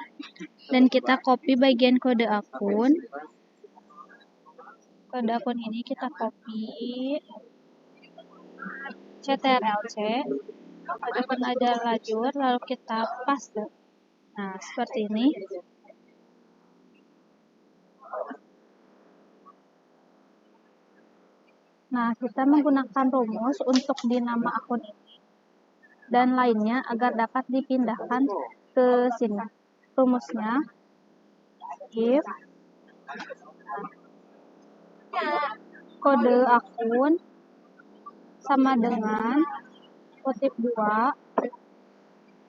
dan kita copy bagian kode akun. Kode akun ini kita copy CTRL-C, akan ada lajur lalu kita paste. Nah, seperti ini. Nah, kita menggunakan rumus untuk di nama akun ini dan lainnya agar dapat dipindahkan ke sini. Rumusnya if kode akun sama dengan kutip 2,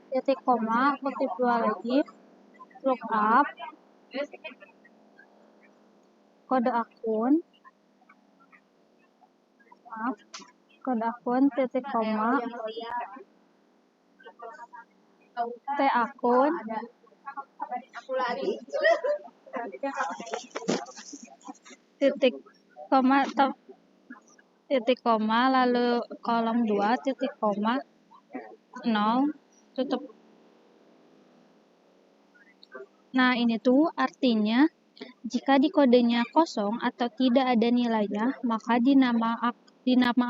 titik koma, kutip 2 lagi, lookup, kode akun, titik koma, T akun, titik koma, lalu kolom 2, titik koma, 0, tutup. Nah, ini tuh artinya jika di kodenya kosong atau tidak ada nilainya, maka di nama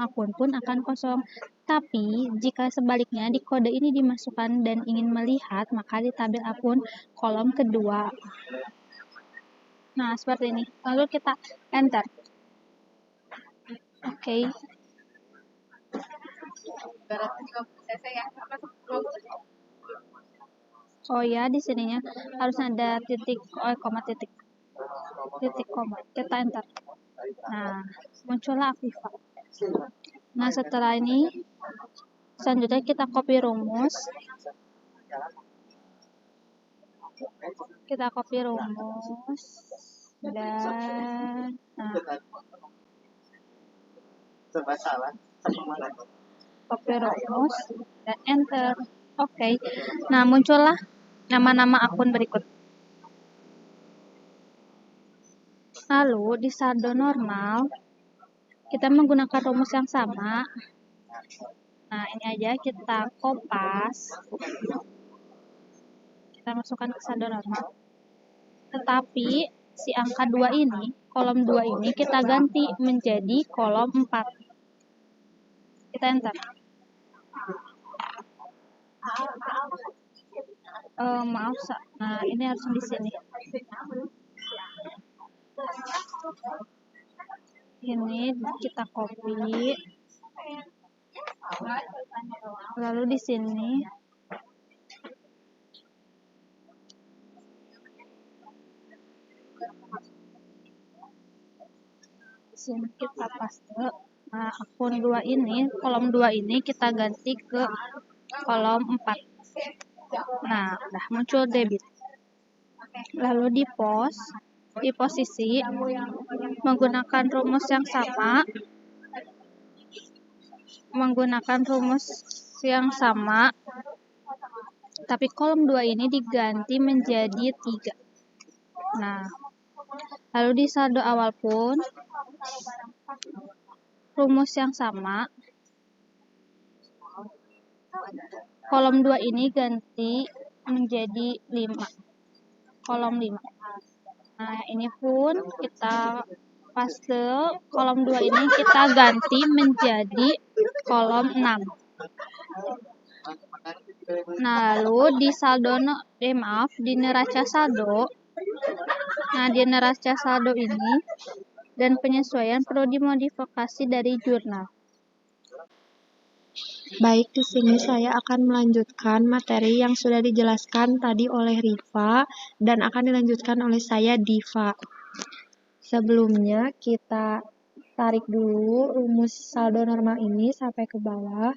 akun pun akan kosong. Tapi, jika sebaliknya di kode ini dimasukkan dan ingin melihat, maka di tabel akun kolom kedua. Nah, seperti ini. Lalu kita enter. Oke. Oh ya, di sininya harus ada koma. Kita enter. Nah, muncullah Afifa. Nah, setelah ini selanjutnya kita copy rumus. Dan copy rumus dan enter. Oke. Nah, muncullah nama-nama akun berikut. Lalu di saldo normal kita menggunakan rumus yang sama. Nah, ini aja kita kopas. Kita masukkan ke saldo normal. Tetapi si angka 2 ini, kolom 2 ini kita ganti menjadi kolom 4. Kita enter. Maaf, nah ini harus di sini. Ini kita copy. Lalu di sini kita paste. Nah, akun 2 ini, kolom 2 ini kita ganti ke kolom 4. Nah, udah muncul debit. Lalu di posisi menggunakan rumus yang sama, tapi kolom 2 ini diganti menjadi 3. Nah, lalu di saldo awal pun rumus yang sama, kolom 2 ini ganti menjadi 5. Kolom 5. Nah, ini pun kita paste, kolom 2 ini kita ganti menjadi kolom 6. Nah, lalu di di neraca saldo. Nah, di neraca saldo ini dan penyesuaian perlu dimodifikasi dari jurnal. Baik, di sini saya akan melanjutkan materi yang sudah dijelaskan tadi oleh Rifa dan akan dilanjutkan oleh saya, Diva. Sebelumnya kita tarik dulu rumus saldo normal ini sampai ke bawah.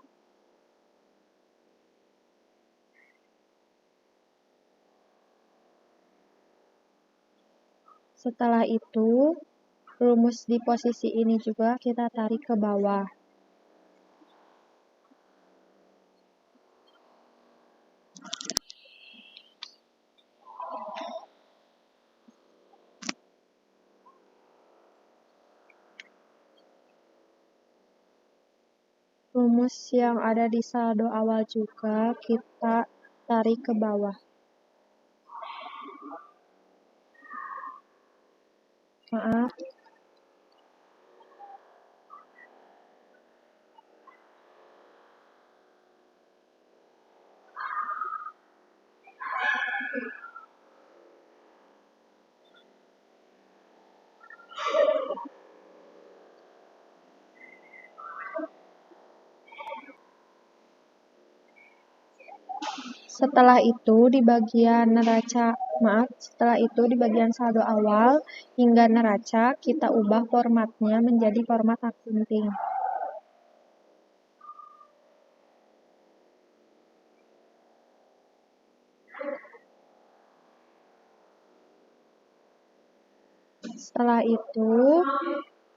Setelah itu, rumus di posisi ini juga kita tarik ke bawah. Rumus yang ada di saldo awal juga kita tarik ke bawah. Maaf. Setelah itu di bagian saldo awal hingga neraca kita ubah formatnya menjadi format akunting. Setelah itu,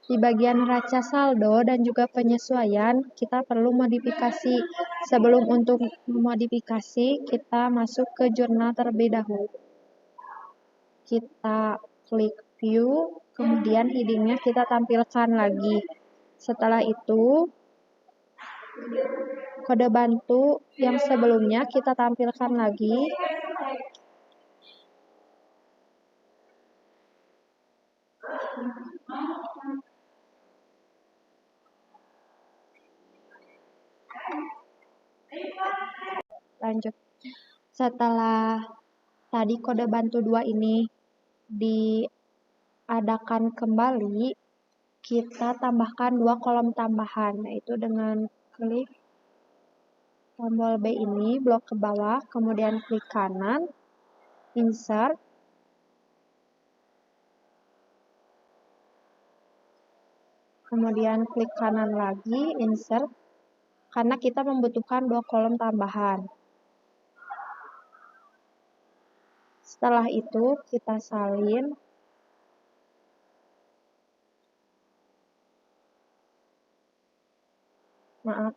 di bagian neraca saldo dan juga penyesuaian, kita perlu modifikasi. Sebelum untuk modifikasi, kita masuk ke jurnal terlebih dahulu. Kita klik view, kemudian headingnya kita tampilkan lagi. Setelah itu, kode bantu yang sebelumnya kita tampilkan lagi. Lanjut. Setelah tadi kode bantu 2 ini diadakan kembali, kita tambahkan 2 kolom tambahan, yaitu dengan klik tombol B ini, blok ke bawah, kemudian klik kanan, insert, kemudian klik kanan lagi, insert, karena kita membutuhkan 2 kolom tambahan. Setelah itu, kita salin. Maaf.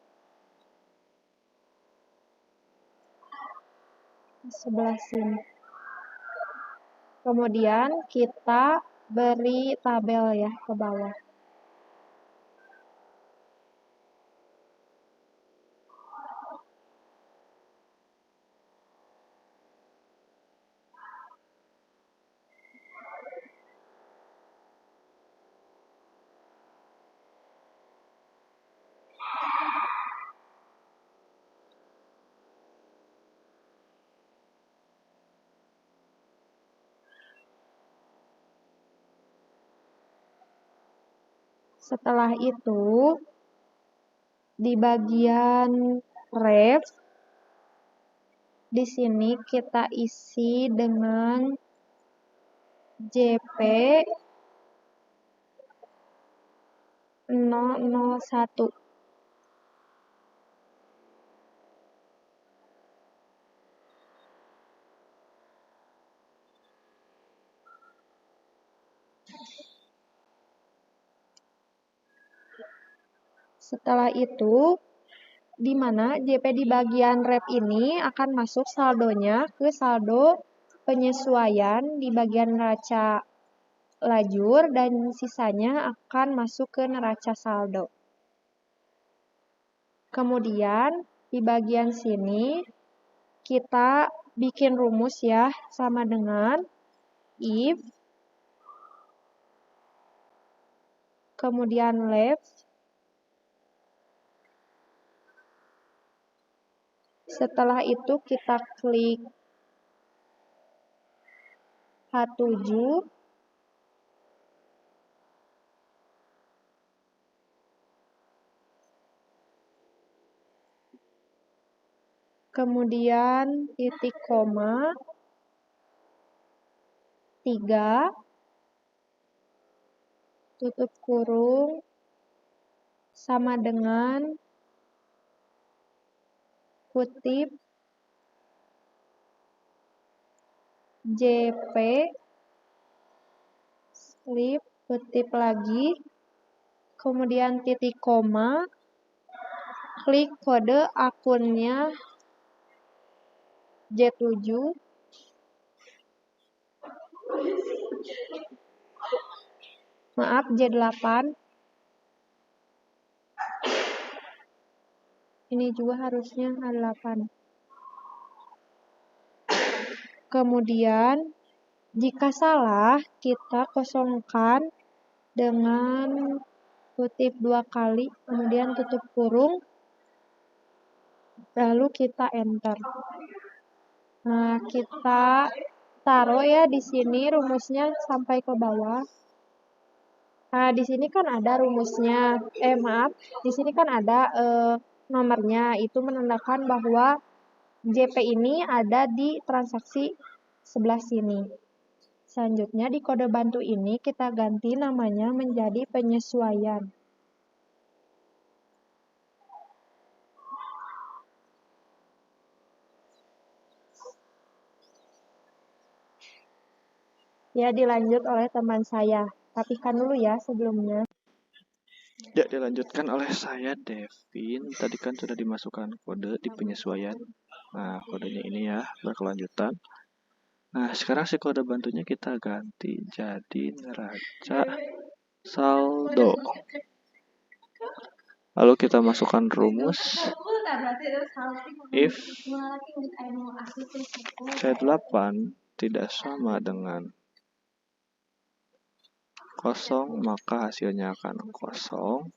Sebelah sini. Kemudian kita beri tabel ya ke bawah. Setelah itu, di bagian ref, di sini kita isi dengan JP 001. Setelah itu, di mana JP di bagian ref ini akan masuk saldonya ke saldo penyesuaian di bagian neraca lajur dan sisanya akan masuk ke neraca saldo. Kemudian di bagian sini kita bikin rumus ya, sama dengan if, kemudian left, setelah itu kita klik H7, kemudian titik koma, 3, tutup kurung, sama dengan kutip JP, slip, kutip lagi, kemudian titik koma, klik kode akunnya J7, maaf J8, ini juga harusnya A8. Kemudian jika salah kita kosongkan dengan kutip 2 kali, kemudian tutup kurung, lalu kita enter. Nah, kita taruh ya di sini rumusnya sampai ke bawah. Nah, di sini kan ada rumusnya. Di sini kan ada nomornya. Itu menandakan bahwa JP ini ada di transaksi sebelah sini. Selanjutnya di kode bantu ini kita ganti namanya menjadi penyesuaian. Ya, dilanjut oleh teman saya. rapihkan dulu ya sebelumnya. Ya, dilanjutkan oleh saya, Devin. Tadi kan sudah dimasukkan kode di penyesuaian. Nah, kodenya ini ya, berkelanjutan. Nah, sekarang si kode bantunya kita ganti jadi neraca saldo. Lalu kita masukkan rumus if C8 tidak sama dengan kosong, maka hasilnya akan kosong.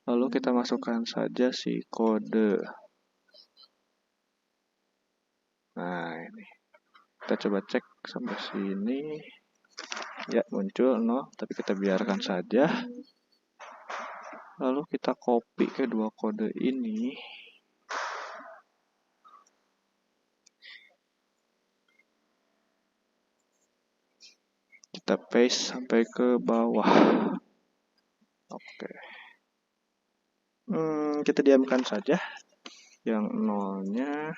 Lalu kita masukkan saja si kode. Nah, ini. Kita coba cek sampai sini. Ya, muncul 0, tapi kita biarkan saja. Lalu kita copy kedua kode ini. Kita paste sampai ke bawah. Oke. Kita diamkan saja. Yang 0-nya.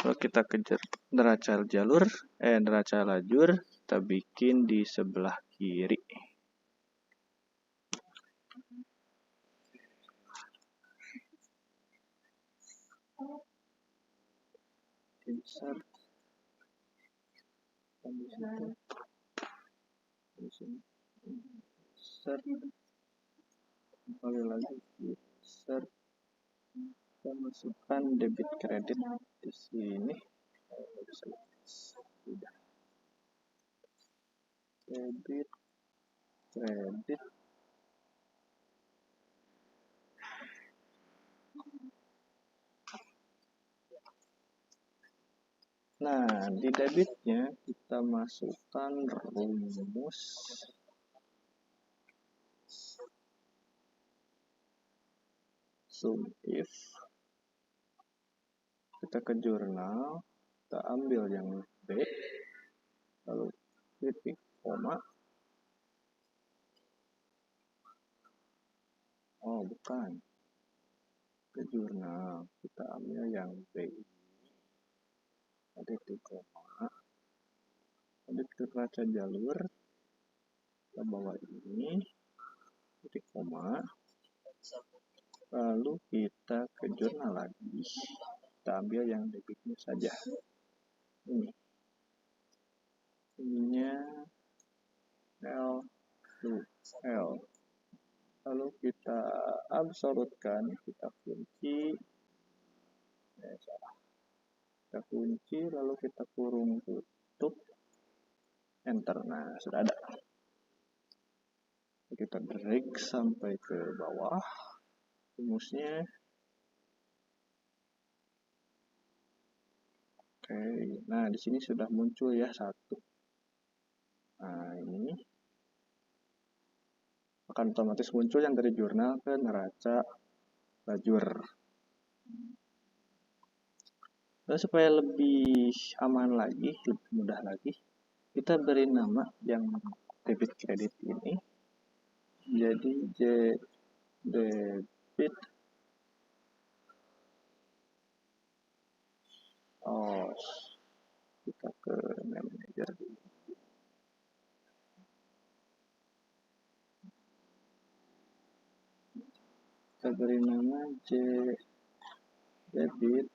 Lalu kita kejar neraca lajur, kita bikin di sebelah kiri. Insert. Insert. Kembali lagi insert. Kita masukkan debit kredit di sini. Sudah. Debit kredit. Nah, di debitnya kita masukkan rumus sum if. Kita ke jurnal, kita ambil yang B, lalu titik koma. Oh, bukan. Ke jurnal, kita ambil yang B. Titik koma. Lalu kita baca jalur, kita bawa ini, titik koma. Lalu kita ke jurnal lagi, kita ambil yang debitnya saja. Ini. Ininya L to L. Lalu kita absolutkan, kita kunci. Kita kunci, lalu kita kurung tutup. Enter. Nah, sudah ada. Kita drag sampai ke bawah rumusnya. Oke, nah di sini sudah muncul ya 1. Nah, ini akan otomatis muncul yang dari jurnal ke neraca lajur. Lalu supaya lebih aman lagi, lebih mudah lagi, kita beri nama yang debit kredit ini jadi debit kita ke manager dulu. Kita beri nama debit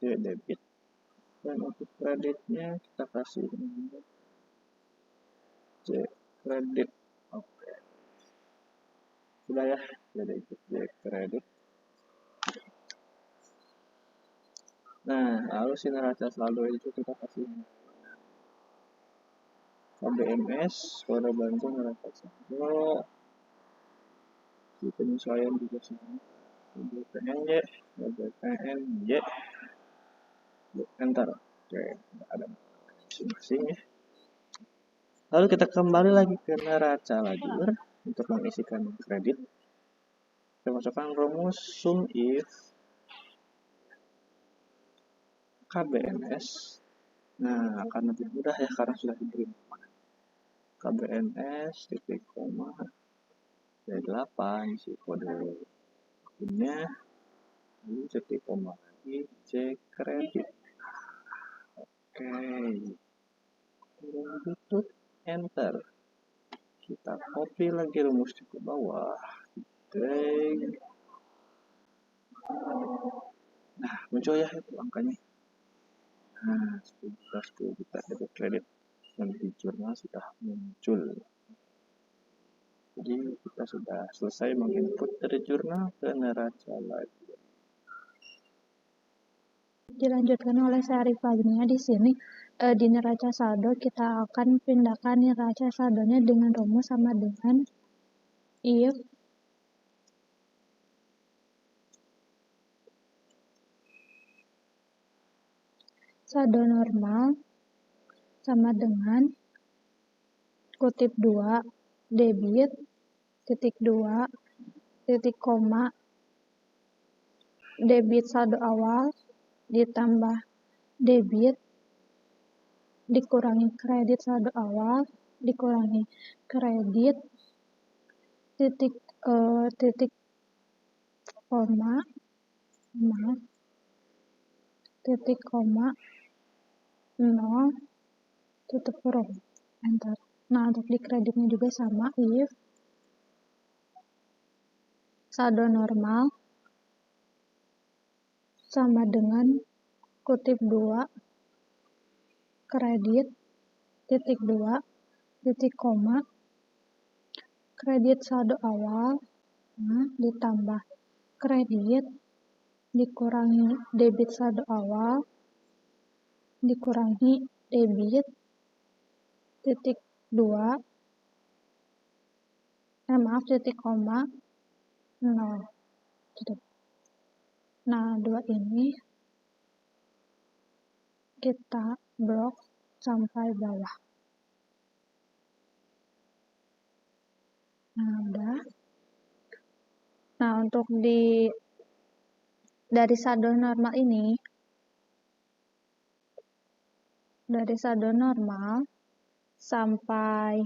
debit, dan untuk kreditnya kita kasih kredit. Oke, sudah ya, jadi kredit. Nah, lalu si neraca saldo itu kita kasih KBMS, kode bantu neraca saldo, di penyesuaian juga sama, BPNY, BPNY, enter. Oke, ada masing-masing ya. Lalu kita kembali lagi ke neraca lajur untuk mengisikan kredit. Kita masukkan rumus sum if KBNS. Nah, akan lebih mudah ya karena sudah diberi KBNS titik koma D8 isi kode akunnya, lalu titik koma lagi C kredit. Oke, tutup enter. Kita copy lagi rumusnya ke bawah. Nah, muncul ya itu angkanya. Nah, 10 juta debit kredit yang di jurnal sudah muncul. Jadi kita sudah selesai menginput dari jurnal ke neraca lajur. Dilanjutkan oleh Syarifahnya di sini di neraca saldo kita akan pindahkan neraca saldonya dengan rumus sama dengan if saldo normal sama dengan kutip 2 debit titik 2 titik koma debit saldo awal ditambah debit dikurangi kredit saldo awal dikurangi kredit titik koma titik koma 0 tutup kurung enter. Nah, untuk di kreditnya juga sama, if saldo normal sama dengan kutip 2 kredit titik 2 titik koma kredit saldo awal ditambah kredit dikurangi debit saldo awal dikurangi debit titik 2 titik koma 0. Nah, 2 ini kita blok sampai bawah. Nah, udah. Nah, untuk dari saldo normal ini, dari saldo normal sampai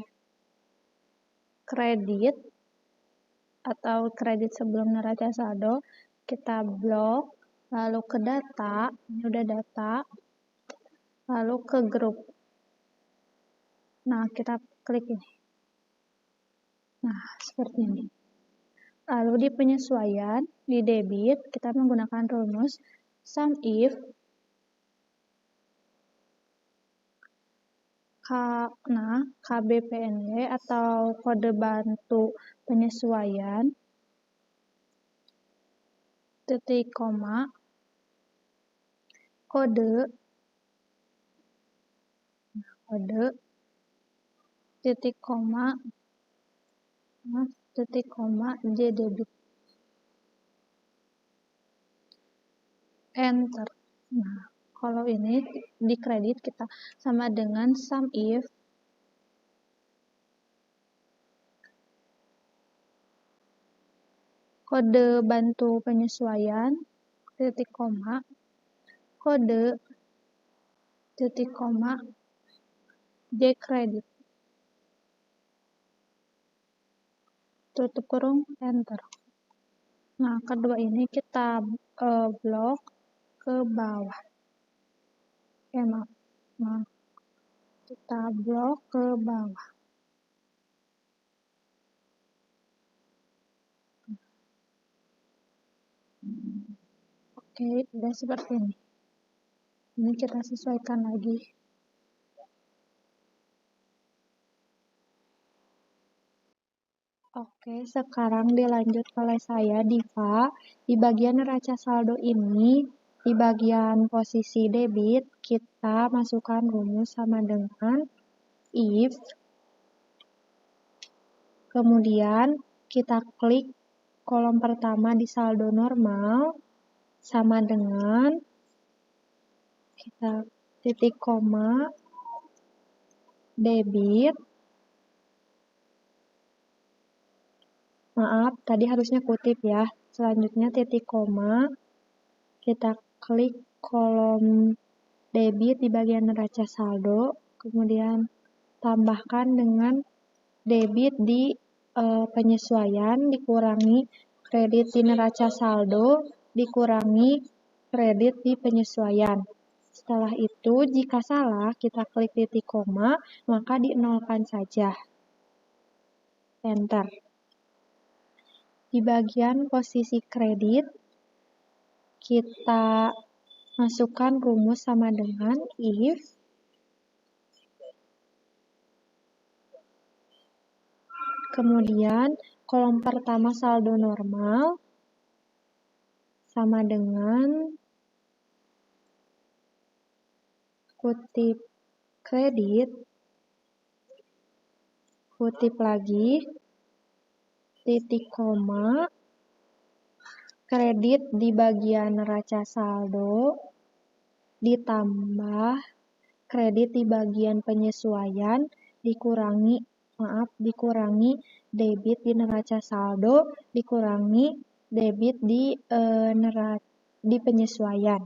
kredit atau kredit sebelum neraca saldo, kita blok, lalu ke data, ini udah data, lalu ke grup. Nah, kita klik ini. Nah, seperti ini. Lalu di penyesuaian, di debit, kita menggunakan rumus sum if KBPNY atau kode bantu penyesuaian titik koma kode titik koma J debit enter. Nah, kalau ini di kredit kita sama dengan sum if kode bantu penyesuaian titik koma kode titik koma J kredit tutup kurung enter. Nah, kedua ini kita blok ke bawah. Nah, kita blok ke bawah. Oke, udah seperti ini. Ini kita sesuaikan lagi. Oke, sekarang dilanjut oleh saya, Diva. Di bagian neraca saldo ini, Di bagian posisi debit, kita masukkan rumus sama dengan if, kemudian kita klik kolom pertama di saldo normal, sama dengan kita titik koma, debit, maaf, tadi harusnya kutip ya, selanjutnya titik koma, kita klik kolom debit di bagian neraca saldo, kemudian tambahkan dengan debit di penyesuaian dikurangi kredit di neraca saldo dikurangi kredit di penyesuaian. Setelah itu, jika salah, kita klik titik koma, maka dinolkan saja. Enter. Di bagian posisi kredit, kita masukkan rumus sama dengan if, kemudian kolom pertama saldo normal sama dengan kutip kredit, kutip lagi, titik koma, kredit di bagian neraca saldo, ditambah kredit di bagian penyesuaian, dikurangi debit di neraca saldo, dikurangi debit di penyesuaian.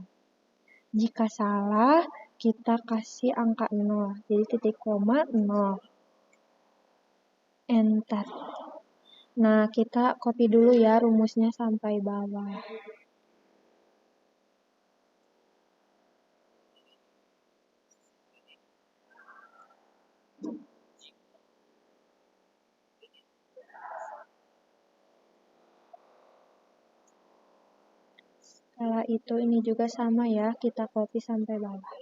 Jika salah, kita kasih angka 0, jadi titik koma 0. Enter. Nah, kita copy dulu ya rumusnya sampai bawah. Setelah itu ini juga sama ya, kita copy sampai bawah.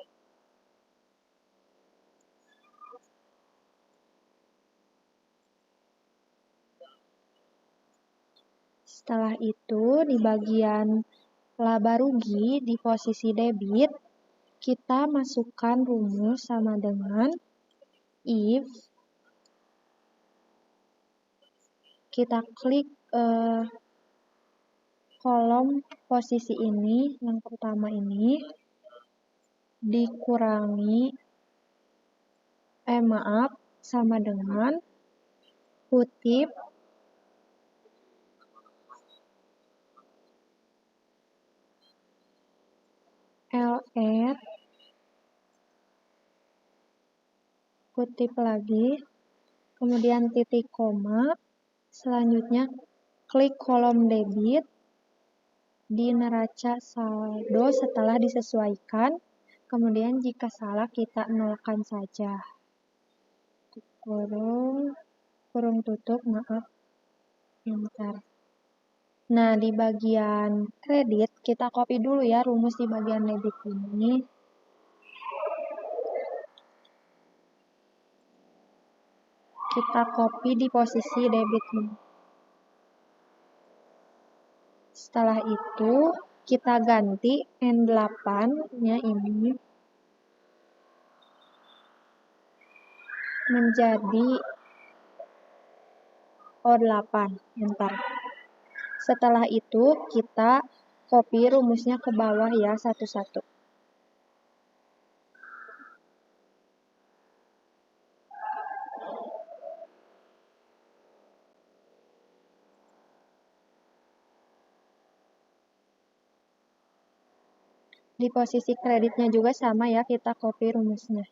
Setelah itu, di bagian laba rugi di posisi debit, kita masukkan rumus sama dengan if, kita klik kolom posisi ini, yang pertama ini, dikurangi, sama dengan kutip LR, kutip lagi, kemudian titik koma, selanjutnya klik kolom debit di neraca saldo setelah disesuaikan, kemudian jika salah kita nolkan saja. Kurung tutup, enter. Nah, di bagian kredit, kita copy dulu ya rumus di bagian debit ini. Kita copy di posisi debit ini. Setelah itu, kita ganti N8-nya ini menjadi O8. Enter. Setelah itu, kita copy rumusnya ke bawah ya, satu-satu. Di posisi kreditnya juga sama ya, kita copy rumusnya.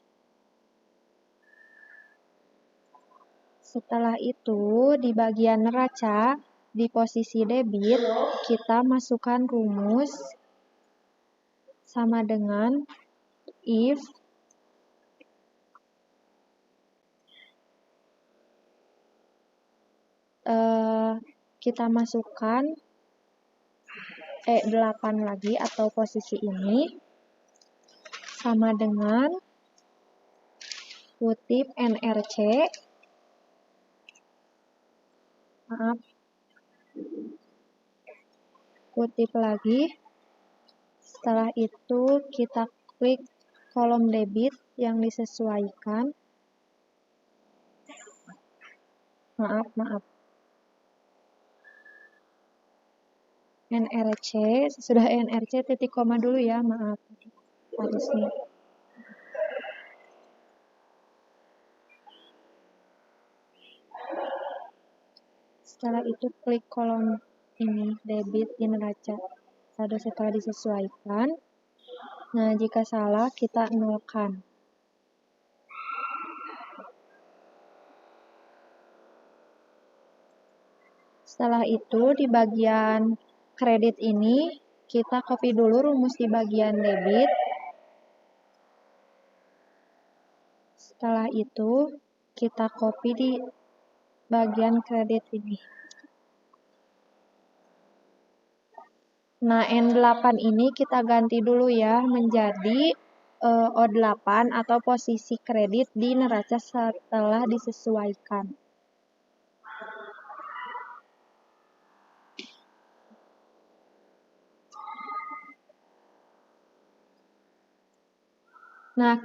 Setelah itu, di bagian neraca, di posisi debit, kita masukkan rumus sama dengan if, kita masukkan E8 lagi atau posisi ini, sama dengan kutip NRC, kutip lagi, Setelah itu kita klik kolom debit yang disesuaikan. Maaf. NRC, sudah NRC titik koma dulu ya, maaf. Harusnya. Setelah itu klik kolom ini, debit di neraca saldo setelah disesuaikan. Nah, jika salah kita nolkan. Setelah itu di bagian kredit ini kita copy dulu rumus di bagian debit. Setelah itu kita copy di bagian kredit ini. Nah, N8 ini kita ganti dulu ya menjadi O8 atau posisi kredit di neraca setelah disesuaikan. Nah,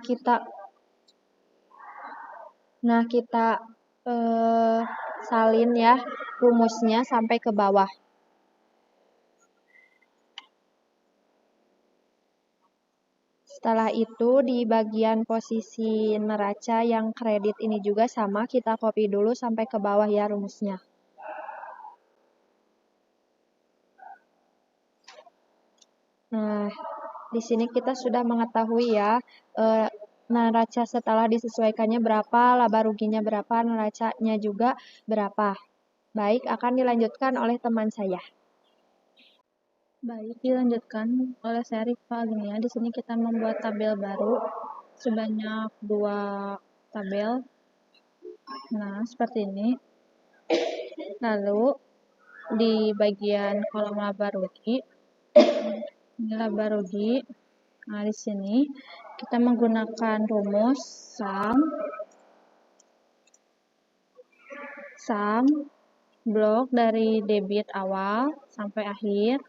kita salin ya rumusnya sampai ke bawah. Setelah itu di bagian posisi neraca yang kredit ini juga sama, kita copy dulu sampai ke bawah ya rumusnya. Nah, di sini kita sudah mengetahui ya neraca setelah disesuaikannya berapa, laba ruginya berapa, neracanya juga berapa. Baik, akan dilanjutkan oleh teman saya. Baik, dilanjutkan oleh saya Rifa Agnia. Di sini kita membuat tabel baru sebanyak 2 tabel. Nah, seperti ini. Lalu di bagian kolom laba rugi, ini laba rugi. Nah, di sini kita menggunakan rumus sum blok dari debit awal sampai akhir,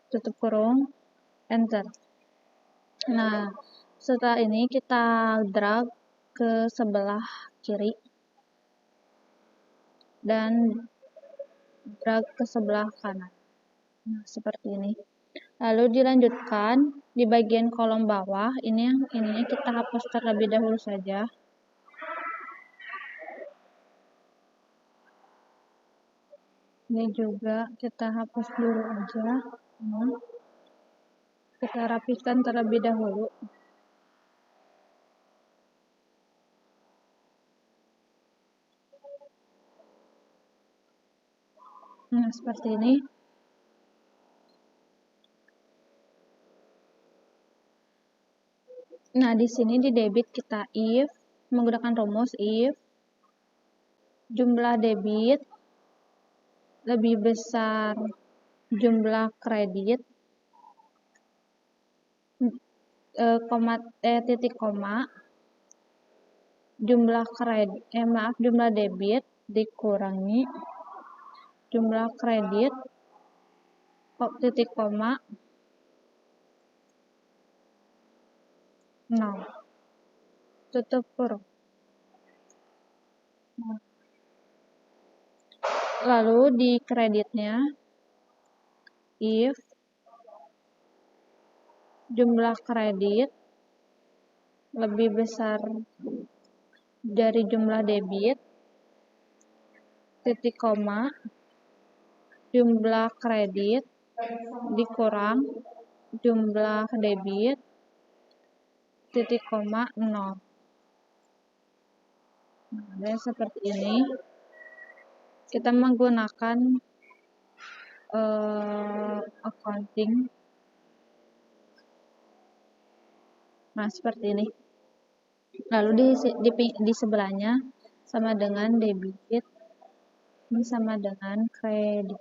tutup kurung, enter. Nah, setelah ini kita drag ke sebelah kiri dan drag ke sebelah kanan. Nah, seperti ini. Lalu dilanjutkan di bagian kolom bawah, ininya kita hapus terlebih dahulu saja. Ini juga kita hapus dulu aja. Kita rapihkan terlebih dahulu. Nah, seperti ini. Nah, di sini di debit kita if menggunakan rumus if jumlah debit lebih besar jumlah kredit titik koma jumlah debit dikurangi jumlah kredit titik koma 0, tutup kurung. Nah, lalu di kreditnya if jumlah kredit lebih besar dari jumlah debit titik koma jumlah kredit dikurang jumlah debit titik koma 0. Nah, seperti ini kita menggunakan accounting. Nah, seperti ini. Lalu di sebelahnya sama dengan debit, ini sama dengan kredit.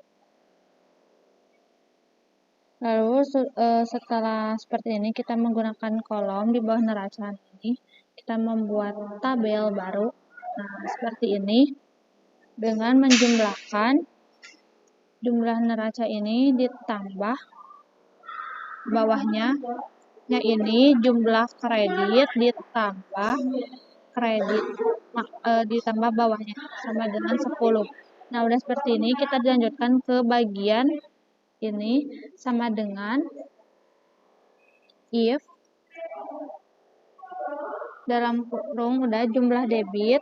Lalu setelah seperti ini kita menggunakan kolom di bawah neraca ini, kita membuat tabel baru. Nah, seperti ini dengan menjumlahkan jumlah neraca ini ditambah bawahnya ini jumlah kredit ditambah ditambah bawahnya sama dengan 10. Nah, udah seperti ini, kita dilanjutkan ke bagian ini sama dengan if dalam kurung udah jumlah debit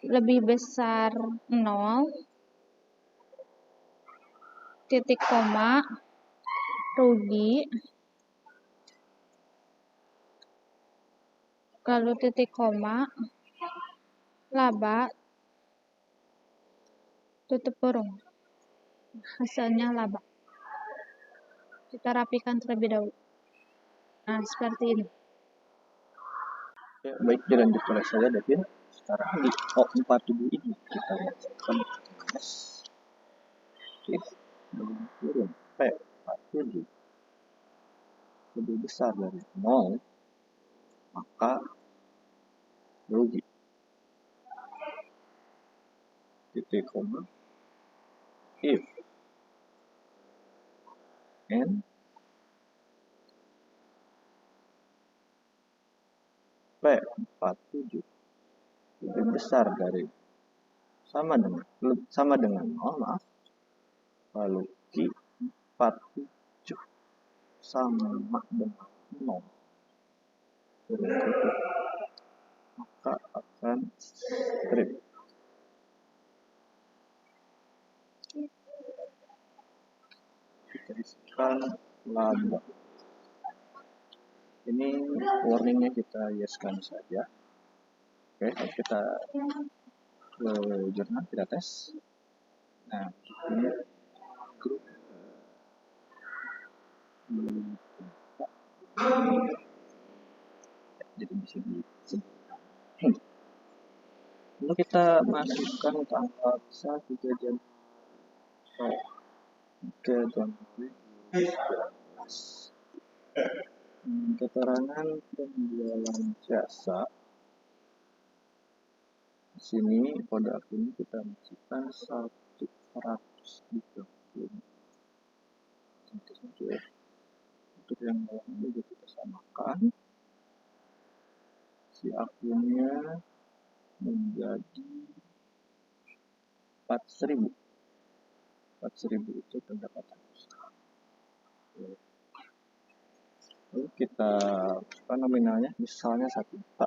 lebih besar 0, titik koma, rugi, lalu titik koma, laba, tutup kurung. Hasilnya laba. Kita rapikan terlebih dahulu. Nah, seperti ini. Ya, baik, dilanjutkan saja, Devin. Sekarang di O47 ini kita masukkan S if kurung P47 lebih besar dari 0, maka rugi. Titik koma if n P47 lebih besar dari sama dengan 0, maaf, lalu Q47 sama dengan 0, maka akan strip. Kita isikan laba. Ini warningnya kita yeskan saja. Oke, kita ke jurnal, kita tes. Nah, ini grup jadi bisa disebutkan. Lalu kita masukkan tanggal 1 Januari 2012. Keterangan penjualan jasa. Di sini kode akun kita masukkan 130. Untuk yang bawah ini juga kita samakan. Si akunnya menjadi 4.000. 4.000 itu pendapatan usaha. Lalu kita nominalnya misalnya 1 juta.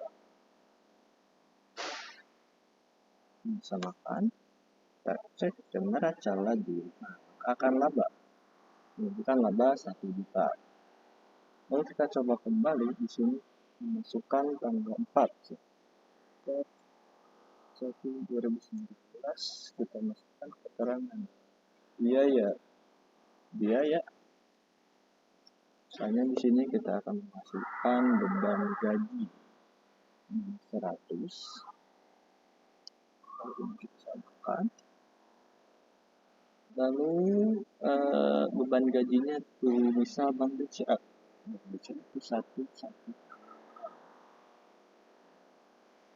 Disamakan, kita cek jam neraca lagi, nah, akan laba, menunjukkan laba 1 juta. Lalu kita coba kembali di sini memasukkan tanggal 4 2019, kita masukkan keterangan biaya. Misalnya di sini kita akan memasukkan beban gaji 100. Lalu kita samakan. Lalu beban gajinya tuh misal Bank BCA. Bank BCA itu 1.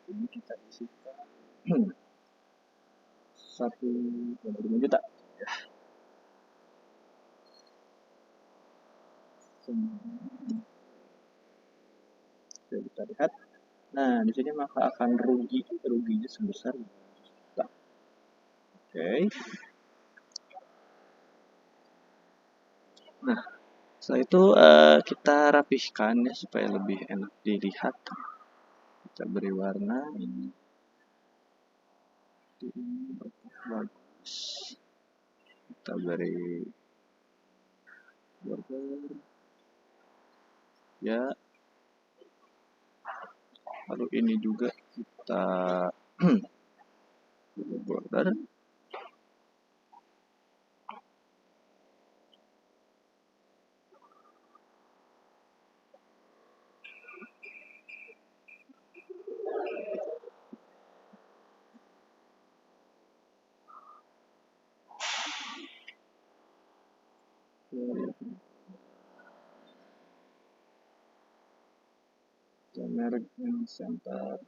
Ini kita isikan 1,5 juta. Ya. Oke, kita lihat. Nah, di sini maka akan ruginya sebesar 1 juta. Oke. Nah, setelah itu kita rapihkan ya supaya lebih enak dilihat. Kita beri warna ini bagus. Kita beri border ya. Lalu ini juga kita border. Merek center.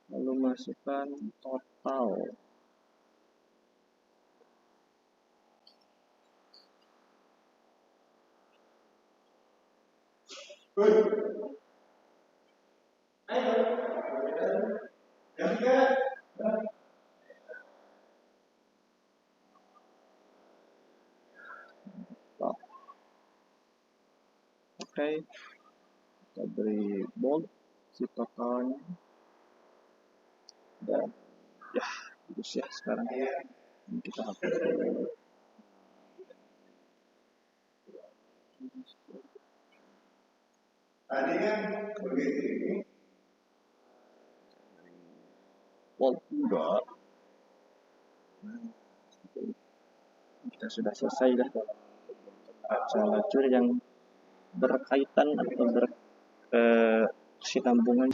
lalu masukkan total. Oke, kita beri bold si totalnya, dan ya bagus ya. Sekarang ini kita hapus dulu. Bold enggak, kita sudah selesai dah baca lacur yang berkaitan atau berkesinambungan.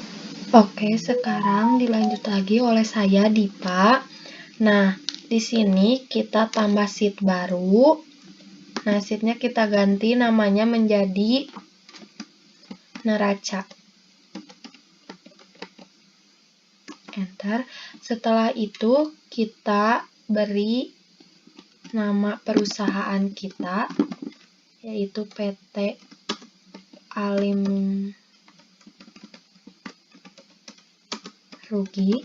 Oke, sekarang dilanjut lagi oleh saya, Dipa. Nah, di sini kita tambah sheet baru. Nah, sheetnya kita ganti namanya menjadi neraca. Enter. Setelah itu kita beri nama perusahaan kita, yaitu PT Alim Rugi.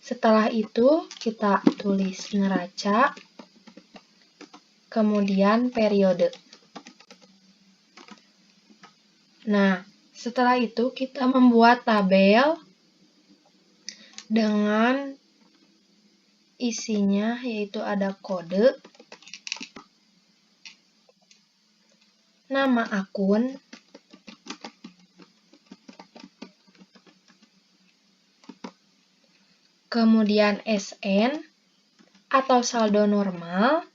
Setelah itu kita tulis neraca, kemudian periode. Nah, setelah itu kita membuat tabel dengan isinya, yaitu ada kode, nama akun, kemudian SN atau saldo normal,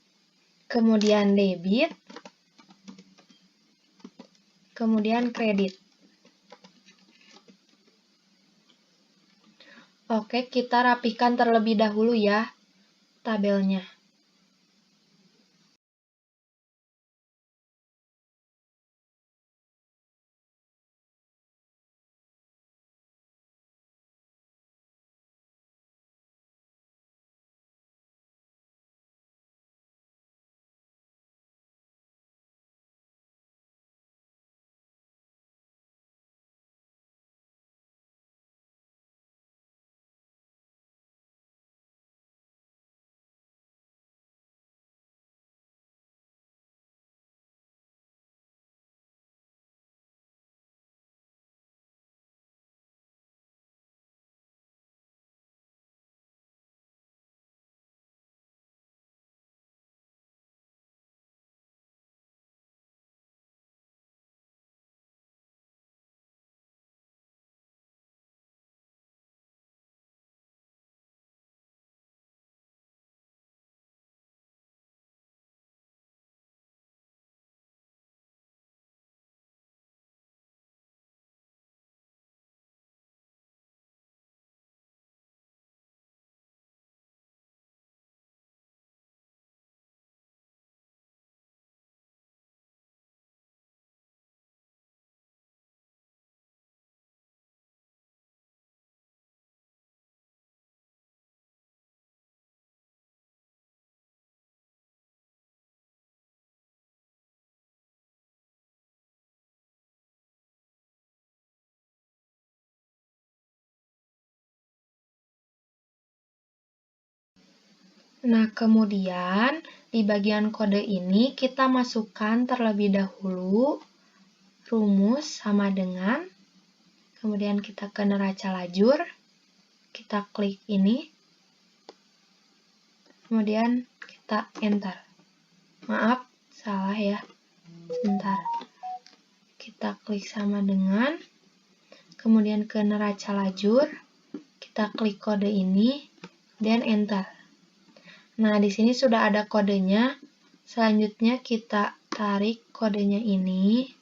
kemudian debit, kemudian kredit. Oke, kita rapikan terlebih dahulu ya tabelnya. Nah, kemudian di bagian kode ini kita masukkan terlebih dahulu rumus sama dengan, kemudian kita ke neraca lajur, kita klik ini, kemudian kita enter. Maaf, salah ya, sebentar. Kita klik sama dengan, kemudian ke neraca lajur, kita klik kode ini, dan enter. Nah, di sini sudah ada kodenya. Selanjutnya kita tarik kodenya ini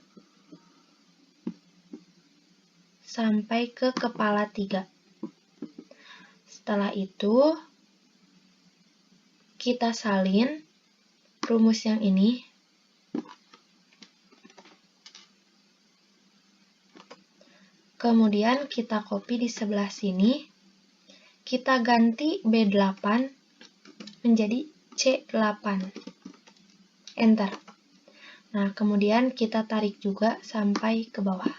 sampai ke kepala 3. Setelah itu, kita salin rumus yang ini. Kemudian kita copy di sebelah sini. kita ganti B8 menjadi C8. Enter. Nah, kemudian kita tarik juga sampai ke bawah.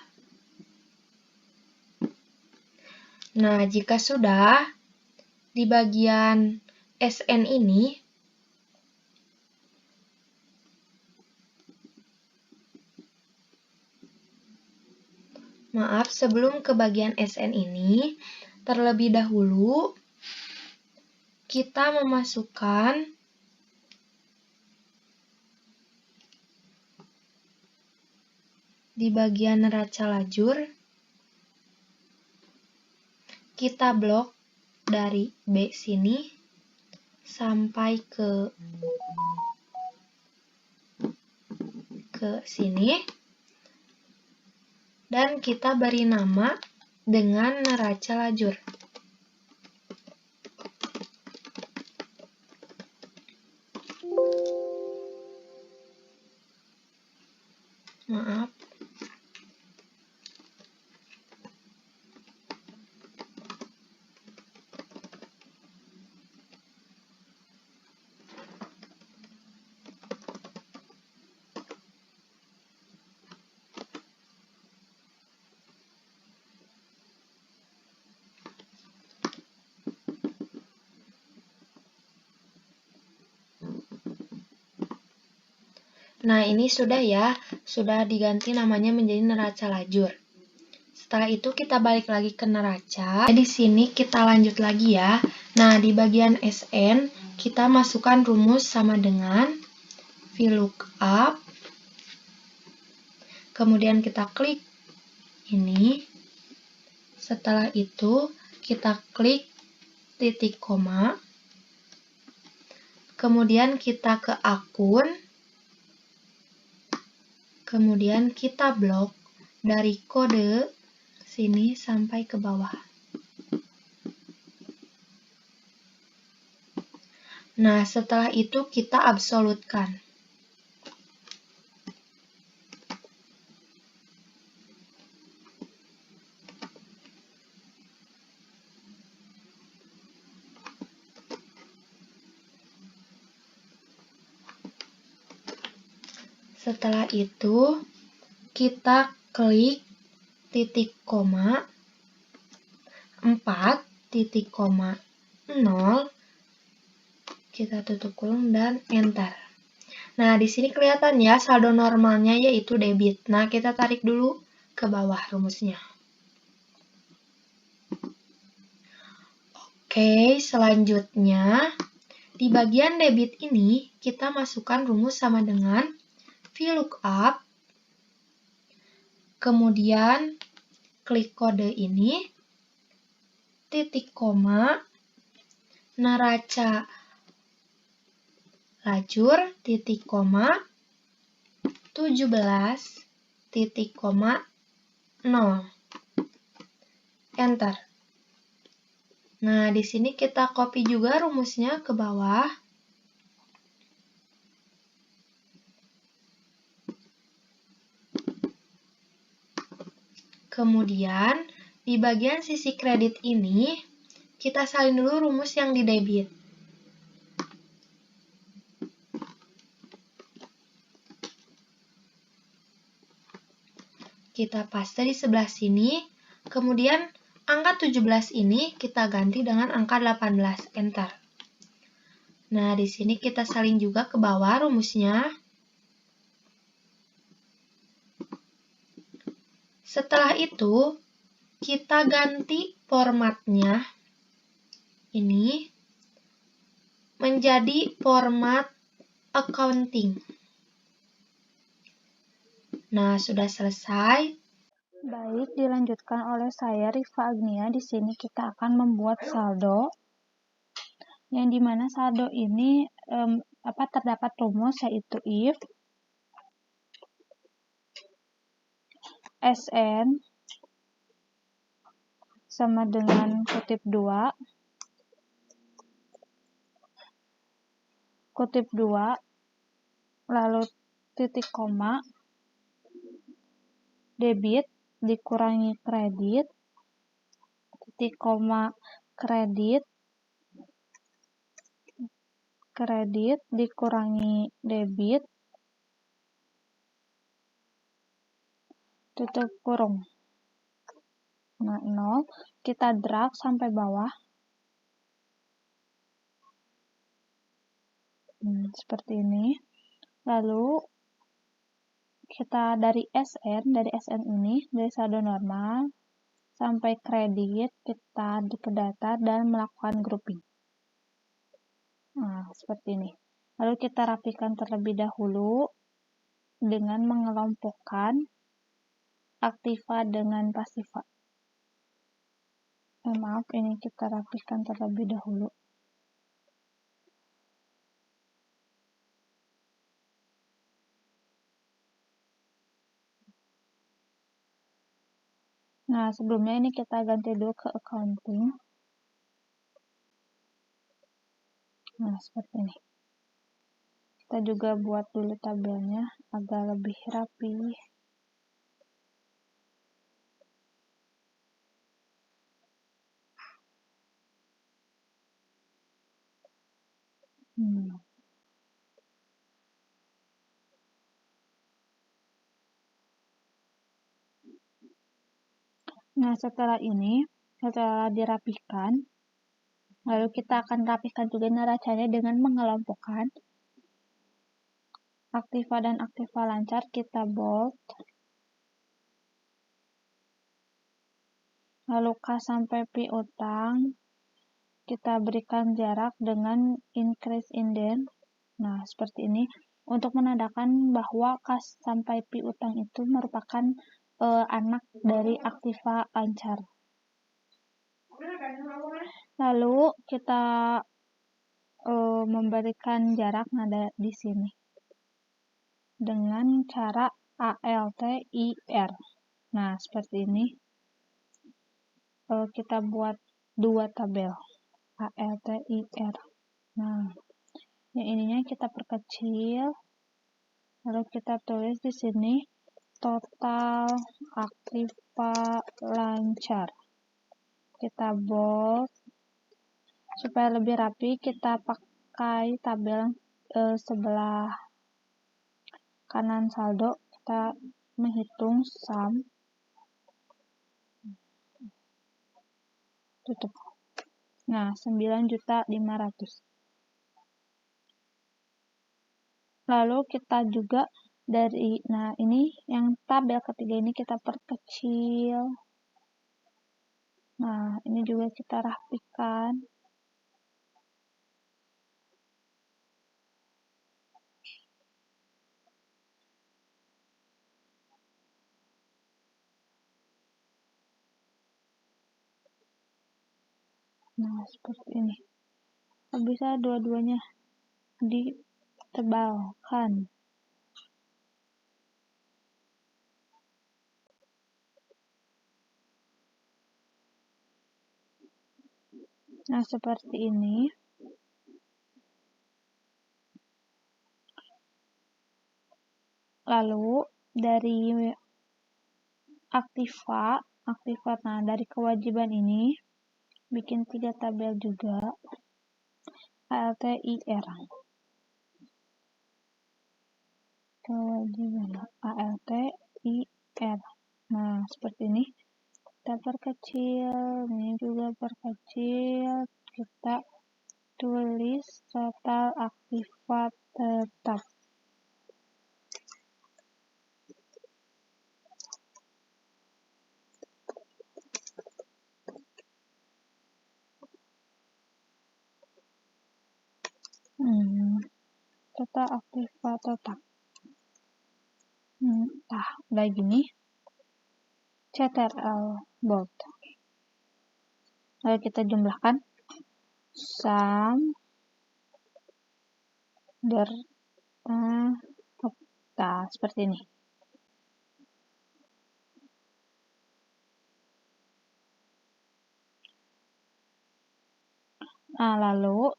Nah, jika sudah, di bagian SN ini, sebelum ke bagian SN ini, terlebih dahulu kita memasukkan di bagian neraca lajur, kita blok dari B sini sampai ke sini, dan kita beri nama dengan neraca lajur. Nah, ini sudah ya, sudah diganti namanya menjadi neraca lajur. Setelah itu kita balik lagi ke neraca. Di sini kita lanjut lagi ya. Nah, di bagian SN kita masukkan rumus sama dengan VLOOKUP. Kemudian kita klik ini. Setelah itu kita klik titik koma. Kemudian kita ke akun. Kemudian kita blok dari kode sini sampai ke bawah. Nah, setelah itu kita absolutkan. Setelah itu, kita klik titik koma 4 titik koma 0, kita tutup kurung dan enter. Nah, di sini kelihatan ya saldo normalnya yaitu debit. Nah, kita tarik dulu ke bawah rumusnya. Oke, selanjutnya di bagian debit ini kita masukkan rumus sama dengan VLOOKUP, kemudian klik kode ini, titik koma, neraca lajur, titik koma, 17, titik koma, 0. Enter. Nah, di sini kita copy juga rumusnya ke bawah. Kemudian, di bagian sisi kredit ini, kita salin dulu rumus yang di debit. Kita paste di sebelah sini, kemudian angka 17 ini kita ganti dengan angka 18, enter. Nah, di sini kita salin juga ke bawah rumusnya. Setelah itu, kita ganti formatnya ini menjadi format accounting. Nah, sudah selesai. Baik, dilanjutkan oleh saya, Rifa Agnia. Di sini kita akan membuat saldo, yang dimana saldo ini terdapat rumus yaitu if SN sama dengan kutip 2 lalu titik koma debit dikurangi kredit titik koma kredit dikurangi debit, tutup kurung. Nah, 0, kita drag sampai bawah. Seperti ini. Lalu, kita dari SN ini, dari saldo normal, sampai kredit, kita ke data dan melakukan grouping. Nah, seperti ini. Lalu kita rapikan terlebih dahulu dengan mengelompokkan aktiva dengan pasiva. Maaf, ini kita rapikan terlebih dahulu. Nah, sebelumnya ini kita ganti dulu ke accounting. Nah, seperti ini. Kita juga buat dulu tabelnya agar lebih rapi. Nah, setelah dirapikan, lalu kita akan rapikan juga neracanya dengan mengelompokkan aktiva dan aktiva lancar, kita bold. Lalu K sampai P utang, kita berikan jarak dengan increase indent. Nah, seperti ini. Untuk menandakan bahwa K sampai P utang itu merupakan anak dari aktiva lancar. Lalu kita memberikan jarak nada di sini dengan cara ALTIR. Nah, seperti ini. Kita buat 2 tabel ALTIR. Nah, yang ininya kita perkecil. Lalu kita tulis di sini total aktiva lancar. Kita bold. Supaya lebih rapi, kita pakai tabel sebelah kanan saldo. Kita menghitung sum. Tutup. Nah, 9.500.000. Lalu kita juga ini yang tabel ketiga ini kita perkecil. Nah, ini juga kita rapikan. Nah, seperti ini. Bisa dua-duanya ditebalkan. Nah, seperti ini. Lalu, dari aktiva, nah dari kewajiban ini, bikin 3 tabel juga. ALTIR. Kewajiban ALTIR. Nah, seperti ini. Kita perkecil, ini juga perkecil. Kita tulis total aktiva tetap. Total aktiva tetap. Nah, udah gini. CTRL bold. Lalu kita jumlahkan sum nah, seperti ini. Nah, lalu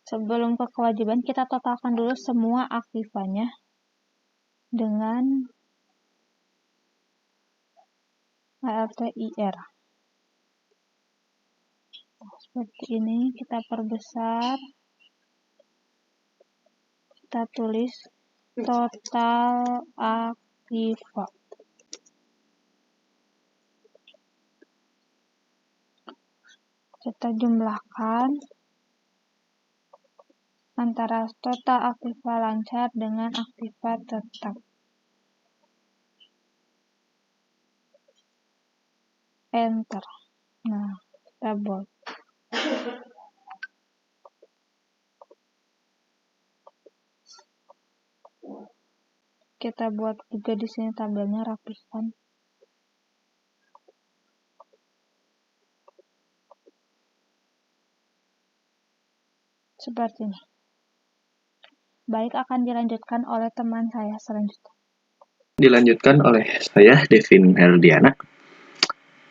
sebelum ke kewajiban, kita totalkan dulu semua aktivanya dengan ALTIR. seperti ini, kita perbesar, kita tulis total aktiva. Kita jumlahkan antara total aktiva lancar dengan aktiva tetap. Enter. Nah, kita bold. Kita buat juga di sini tabelnya, rapikan. Seperti ini. Baik, akan dilanjutkan oleh teman saya selanjutnya. Dilanjutkan oleh saya, Devin Herdiana.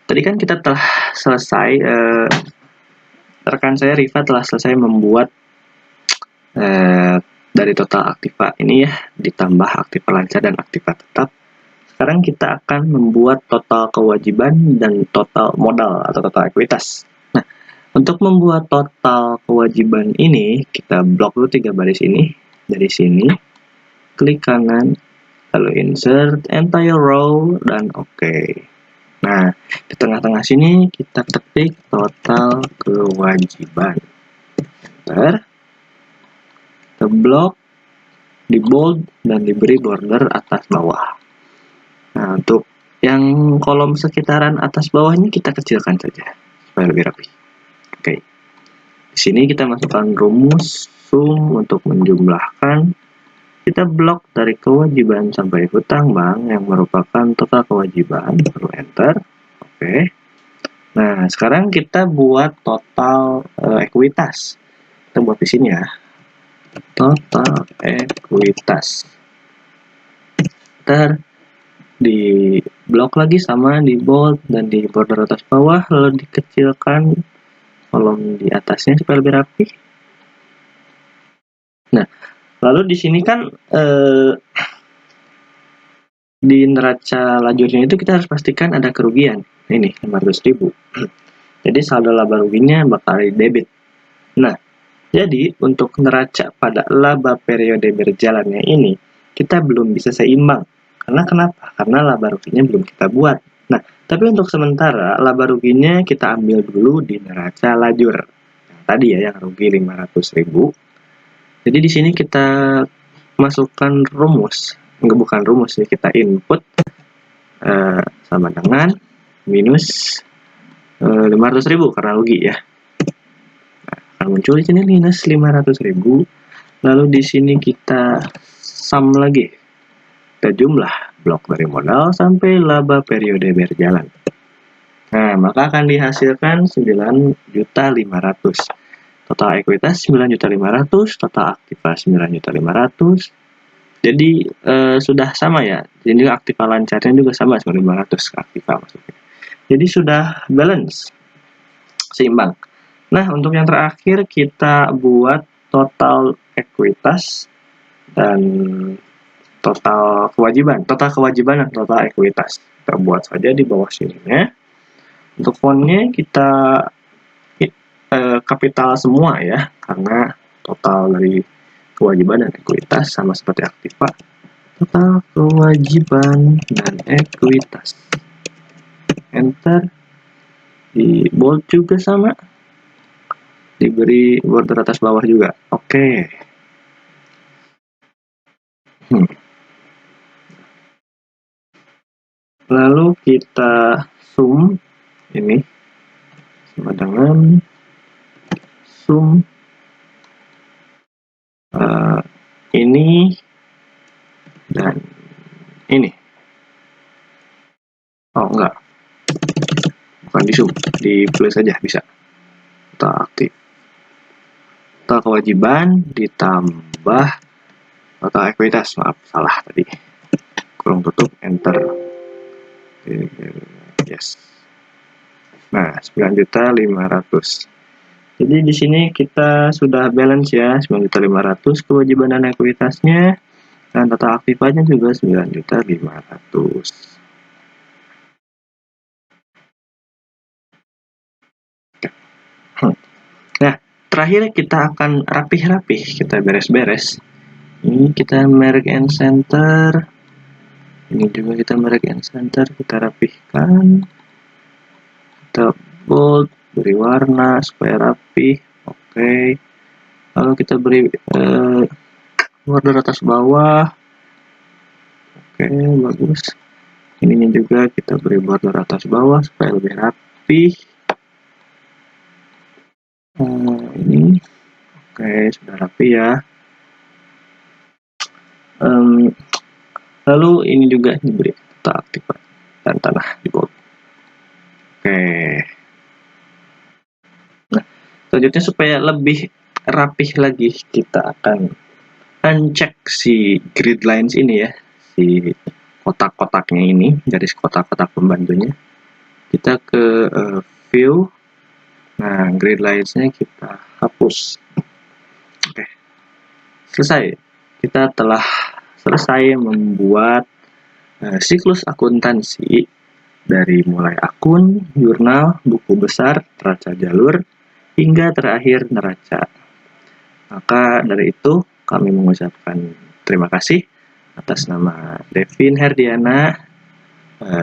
Tadi kan kita telah selesai, rekan saya Riva telah selesai membuat dari total aktiva ini ya, ditambah aktiva lancar dan aktiva tetap. Sekarang kita akan membuat total kewajiban dan total modal atau total ekuitas. Nah, untuk membuat total kewajiban ini, kita blok dulu 3 baris ini. Dari sini, klik kanan, lalu insert entire row, dan oke. Nah, di tengah-tengah sini kita ketik total kewajiban. Enter. Kita blok, di bold, dan diberi border atas bawah. Nah, untuk yang kolom sekitaran atas bawahnya kita kecilkan saja supaya lebih rapi. Oke. Di sini kita masukkan rumus sum untuk menjumlahkan. Kita blok dari kewajiban sampai hutang bank yang merupakan total kewajiban. Lalu enter. Oke. Nah, sekarang kita buat total ekuitas. Kita buat di sini ya. Total ekuitas. Enter. Di blok lagi sama, di bold dan di border atas bawah, lalu dikecilkan kolom di atasnya supaya lebih rapi. Nah, lalu di sini kan di neraca lajurnya itu kita harus pastikan ada kerugian. Ini 500.000. Jadi saldo laba ruginya bakal debit. Nah, jadi untuk neraca pada laba periode berjalannya ini kita belum bisa seimbang. Karena kenapa? Karena laba ruginya belum kita buat. Nah, tapi untuk sementara laba ruginya kita ambil dulu di neraca lajur. Tadi ya yang rugi 500.000. Jadi di sini kita masukkan rumus, bukan rumus ya, kita input sama dengan minus 500.000 karena rugi ya. Nah, akan muncul di sini minus 500.000. Lalu di sini kita sum lagi. Kita jumlah blok dari modal sampai laba periode berjalan. Nah, maka akan dihasilkan 9.500.000. Total ekuitas 9.500.000, total aktiva 9.500.000. Jadi sudah sama ya. Jadi aktiva lancarnya juga sama 9.500 aktiva maksudnya. Jadi sudah balance, seimbang. Nah, untuk yang terakhir kita buat total ekuitas dan total kewajiban dan total ekuitas. Kita buat saja di bawah sininya. Untuk fontnya kita kapital semua ya, karena total dari kewajiban dan ekuitas sama seperti aktiva. Total kewajiban dan ekuitas. Enter. Di bold juga sama. Diberi border atas bawah juga. Oke. Lalu kita sum ini sama dengan sum ini dan ini. Oh enggak, bukan di sum, di plus saja bisa. Total aktif, total kewajiban ditambah total ekuitas. Maaf, salah tadi. Kurung tutup, enter. Yes. Nah, 9.500.000. Jadi di sini kita sudah balance ya, 9.500.000 kewajiban dan ekuitasnya, dan total aktifanya juga 9.500.000. terakhir kita akan rapih-rapih, kita beres-beres. Ini kita merge and center. Ini juga kita merge and center, kita rapihkan. Kita bold, beri warna supaya rapih. Oke. Lalu kita beri border atas bawah. Oke, bagus. Ininya juga kita beri border atas bawah supaya lebih rapi. Ini oke, sudah rapi ya. Lalu ini juga diberi kita aktifkan dan tanah di bold. Oke. Nah, selanjutnya supaya lebih rapih lagi, kita akan uncheck si grid lines ini ya, si kotak-kotaknya ini, garis kotak-kotak pembantunya. Kita ke view. Nah, grid lines-nya kita hapus. Oke. Selesai. Kita telah selesai membuat siklus akuntansi dari mulai akun, jurnal, buku besar, neraca jalur, hingga terakhir neraca. Maka dari itu kami mengucapkan terima kasih atas nama Devin Herdiana,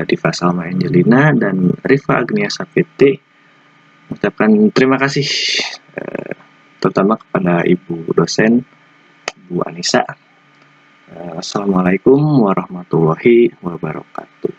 Diva Salma Angelina, dan Riva Agnia Safiti. Mengucapkan terima kasih terutama kepada Ibu dosen, Bu Anissa. Assalamualaikum warahmatullahi wabarakatuh.